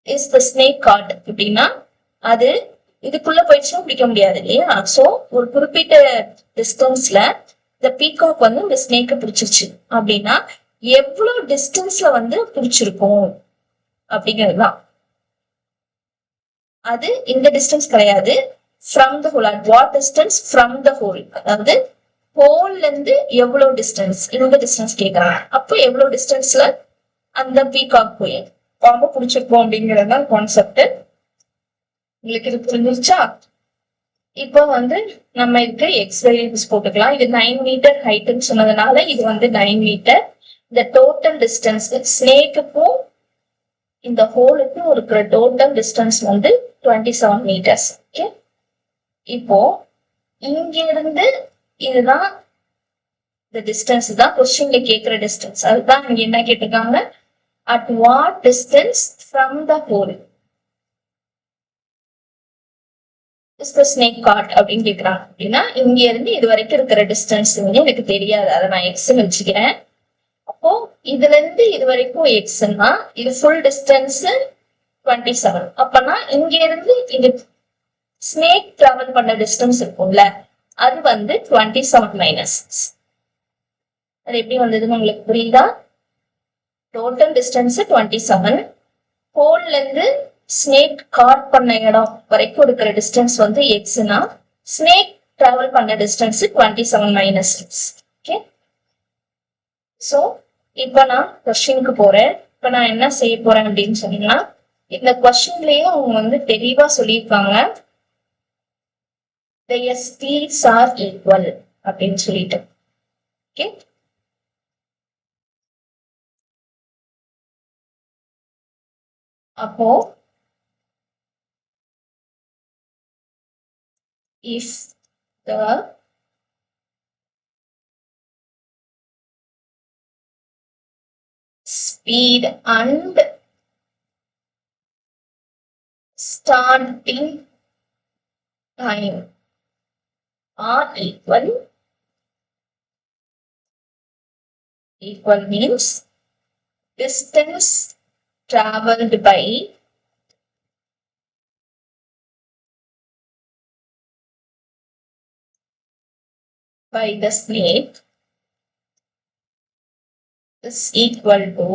இஸ் த ஸ்னேக் காட் அப்படின்னா அது இதுக்குள்ள போயிடுச்சுன்னா பிடிக்க முடியாது இல்லையா. சோ ஒரு குறிப்பிட்ட டிஸ்டன்ஸ்ல இந்த பீகாக் வந்து இந்த ஸ்னேக்கை பிடிச்சிருச்சு அப்படின்னா எவ்வளவு டிஸ்டன்ஸ்ல வந்து பிடிச்சிருக்கும் அப்படிங்கிறதுதான். அது இந்த டிஸ்டன்ஸ் கிடையாது, from the whole. At what distance from the whole, அதாவது ஹோல்ல இருந்து எவ்வளவு டிஸ்டன்ஸ், இந்த டிஸ்டன்ஸ் கேட்கறாங்க. அப்போ எவ்வளவு டிஸ்டன்ஸ்ல அந்த பீகாக் போய் பாம்பு பிடிச்சிருப்போம் அப்படிங்கறதுதான் கான்செப்ட். உங்களுக்கு இது புரிஞ்சிருச்சா? இப்போ வந்து நம்ம இதுக்கு எக்ஸ் வேரியபிள்ஸ் போட்டுக்கலாம். இது 9 மீட்டர் ஹைட்னு சொன்னதுனால இது வந்து 9 மீட்டர். இந்த டோட்டல் டிஸ்டன்ஸ் ஸ்னேக்குக்கும் இந்த ஹோலுக்கும் இருக்கிற டோட்டல் டிஸ்டன்ஸ் வந்து 27 மீட்டர்ஸ். ஓகே, இப்போ இங்க இருந்து இதுதான் இந்த டிஸ்டன்ஸ் தான் கொஸ்டின்ல கேட்கிற டிஸ்டன்ஸ். அதுதான் இங்க என்ன கேட்டிருக்காங்க, at what distance from the hole is the snake caught அப்படின்னு கேட்கறாங்க. அப்படின்னா இங்க இருந்து இது வரைக்கும் இருக்கிற டிஸ்டன்ஸ் வந்து எனக்கு தெரியாது, அதை நான் எக்ஸ்ன்னு வச்சுக்கிறேன். அப்போ இதுல இருந்து இது வரைக்கும் எக்ஸ்ன்னா இது ஃபுல் டிஸ்டன்ஸ் 27. அப்பனா இங்க இருந்து இது ஸ்னேக் டிராவல் பண்ண டிஸ்டன்ஸ் இருக்கும்ல, அது வந்து 27 மைனஸ். அது எப்படி வந்ததுன்னு உங்களுக்கு புரியுதா? டோட்டல் டிஸ்டன்ஸ் 27, ஹோல்ல இருந்து ஸ்னேக் காட் பண்ண இடம் வரைக்கும் இருக்கிற டிஸ்டன்ஸ் வந்து எக்ஸ்னா ஸ்னேக் டிராவல் பண்ண distance 27 minus X. Okay, so இப்ப நான் கொஸ்டினுக்கு போறேன். இப்ப நான் என்ன செய்ய போறேன் அப்படின்னு சொன்னீங்கன்னா, இந்த கொஸ்டின்லயும் அவங்க வந்து தெளிவா சொல்லியிருக்காங்க, their speeds are equal அப்படின்னு சொல்லிட்டு. ஓகே, அப்போ if the speed and starting time are equal, equal means distance traveled by the snake is equal to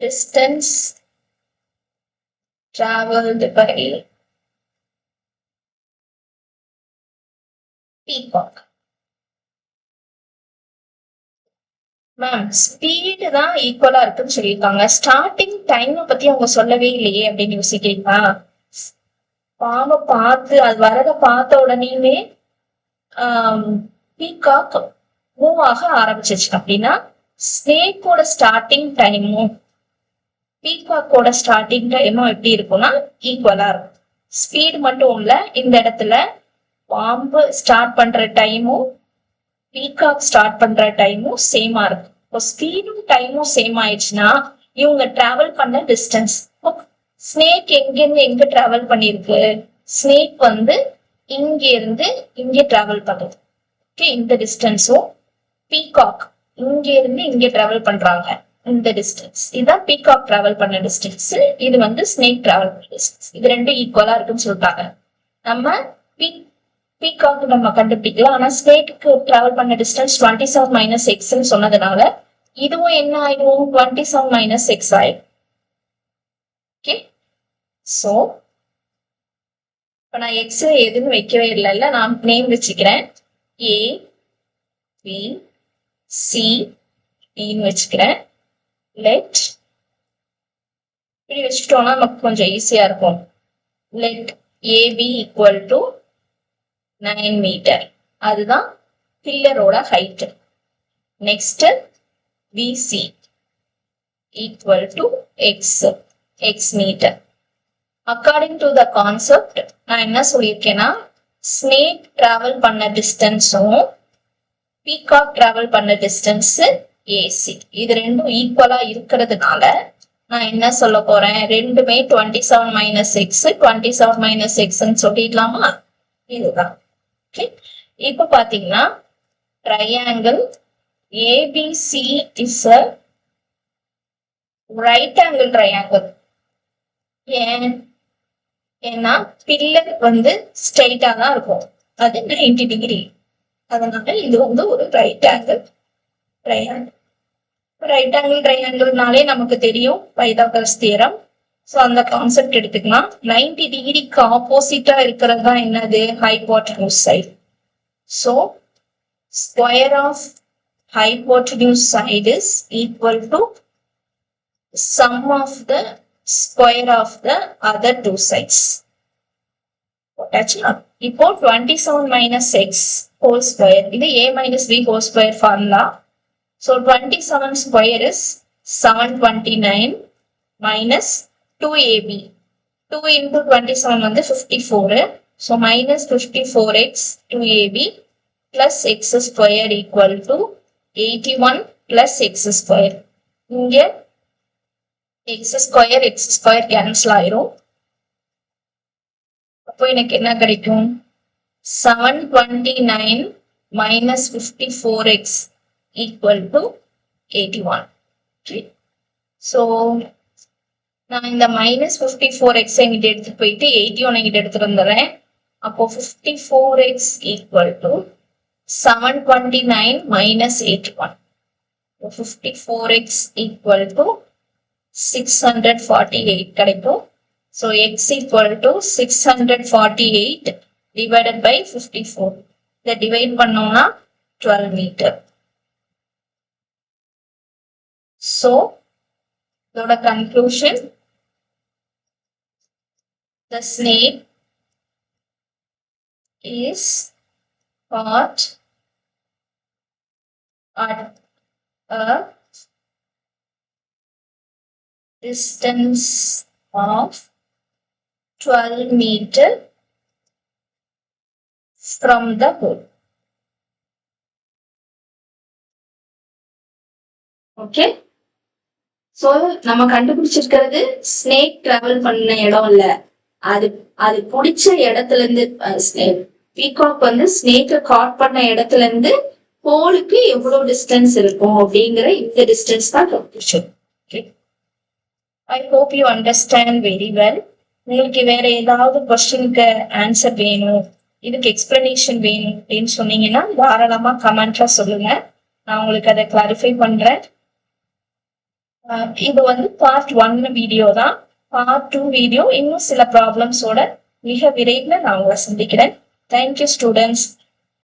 distance traveled by peacock. Ma'am speed தான் ஈக்குவலா இருக்குன்னு சொல்லியிருக்காங்க, ஸ்டார்டிங் டைம் பத்தி அவங்க சொல்லவே இல்லையே அப்படின்னு யோசிக்கிறீங்களா? பாம்பை பார்த்து அது வரத பார்த்த உடனேயுமே பீகாக் மூவ் ஆக ஆரம்பிச்சிச்சு. அப்படின்னா ஸ்னேக்கோட ஸ்டார்டிங் டைமும் பீகாக்கோட ஸ்டார்டிங் டைமும் எப்படி இருக்கும்னா ஈக்குவலா இருக்கும். ஸ்பீடு மட்டும் இல்ல, இந்த இடத்துல பாம்பு ஸ்டார்ட் பண்ற டைமும் பீகாக் ஸ்டார்ட் பண்ற டைமும் சேமா இருக்கும். இப்போ ஸ்பீடும் டைமும் சேம் ஆயிடுச்சுன்னா இவங்க டிராவல் பண்ண டிஸ்டன்ஸ், ஸ்னேக் எங்க இருந்து எங்க டிராவல் பண்ணிருக்கு, ஸ்னேக் வந்து இங்க இருந்து இங்க டிராவல் பண்ணுது. ஓகே, இந்த டிஸ்டன்ஸும் பீகாக் இங்க இருந்து இங்க டிராவல் பண்றாங்க, இந்த டிஸ்டன்ஸ் இதான் பீகாக் டிராவல் பண்ண டிஸ்டன்ஸ், இது வந்து ஸ்னேக் டிராவல் பண்ண டிஸ்டன்ஸ். இது ரெண்டும் ஈக்குவலா இருக்குன்னு சொல்லிட்டாங்க. நம்ம பீகாக் நம்ம கண்டுபிடிக்கலாம், ஆனா ஸ்னேக்கு டிராவல் பண்ண டிஸ்டன்ஸ் 27 மைனஸ் எக்ஸ்ன்னு சொன்னதுனால இதுவும் என்ன ஆயிடும், 27 மைனஸ் எக்ஸ் ஆயிடும். ஓகே, சோ இப்ப நான் எக்ஸ் எதுன்னு வைக்கவே இல்லைல்ல, நான் நேம் வச்சுக்கிறேன், ஏ பி சி டின்னு வச்சுக்கிறேன். லெட் இப்படி வச்சுட்டோம்னா நமக்கு கொஞ்சம் ஈஸியா இருக்கும். Let AB equal to 9 metre, அதுதான் பில்லரோட height. Next PC equal to X metre. According to the concept நான் என்ன சொல்லியிருக்கேன்னா, ஸ்னேக் டிராவல் பண்ண டிஸ்டன்ஸும் பீகாக் டிராவல் பண்ண டிஸ்டன்ஸ் ஏசி, இது ரெண்டும் ஈக்குவலா இருக்கிறதுனால நான் என்ன சொல்ல போறேன், ரெண்டுமே 27 மைனஸ் எக்ஸ் 27 மைனஸ் எக்ஸ்ன்னு சொல்லிடலாமா? இதுதான். ஓகே, இப்ப பாத்தீங்கன்னா triangle ABC is a right angle triangle. ஏன்னா பில்லர் வந்து ஸ்ட்ரைட்டா தான் இருக்கும், அது 90 டிகிரி. அதனால இது வந்து ஒரு right angle triangle. Right angle ட்ரையாங்கிள்னாலே நமக்கு தெரியும் பைதாகரஸ் தியரம். ஸோ அந்த கான்செப்ட் எடுத்துக்கலாம். 90 டிகிரிக்கு ஆப்போசிட்டா இருக்கிறது தான் என்னது, hypotenuse side. So square of hypotenuse side is equal to sum of the square of the other two sides. இப்போ 27 minus x whole square, இது a minus b whole square formula. So 27 square is 729 minus 2ab. 2 into 27 வந்து 54. So minus 54x 2ab plus x square equal to 81 plus x square. இங்க x square cancel ஆயிரும். அப்போ எனக்கு என்ன கிடைக்கும், 729 minus 54x equal to 81. Okay. So நான் இந்த minus 54x எங்கிட்ட எடுத்துட்டு போயிட்டு 81 எங்கிட்ட எடுத்துட்டு வந்துடுறேன். அப்போ 54x equal to 729 minus 81. 54x equal to 648 கிடைக்கும். So x equal to 648 divided by 54. இதை divide பண்ணோம்னா 12 meter. So இதோட conclusion, the snake is caught at a distance of 12 meter from the hole. Okay. So நம்ம கண்டுபிடிச்சிருக்கிறது snake travel பண்ண இடம் இல்ல, அது அது பிடிச்ச இடத்துல இருந்து பீகாக் வந்து ஸ்னேக்கை காட் பண்ண இடத்துல இருந்து ஹோலுக்கு எவ்வளவு டிஸ்டன்ஸ் இருக்கும் அப்படிங்கிற இந்த டிஸ்டன்ஸ் தான் கண்டுபிடிச்சது. I hope you understand very well. உங்களுக்கு வேற ஏதாவது கொஸ்டினுக்கு ஆன்சர் வேணும், இதுக்கு எக்ஸ்பிளனேஷன் வேணும் அப்படின்னு சொன்னீங்கன்னா தாராளமா கமெண்ட்ல சொல்லுங்க, நான் உங்களுக்கு அதை கிளாரிஃபை பண்றேன். இது வந்து பார்ட் 1 வீடியோ தான். பார்ட் 2 வீடியோ இன்னும் சில ப்ராப்ளம்ஸோட மிக விரைவில் நான் உங்களை சந்திக்கிறேன். Thank you students.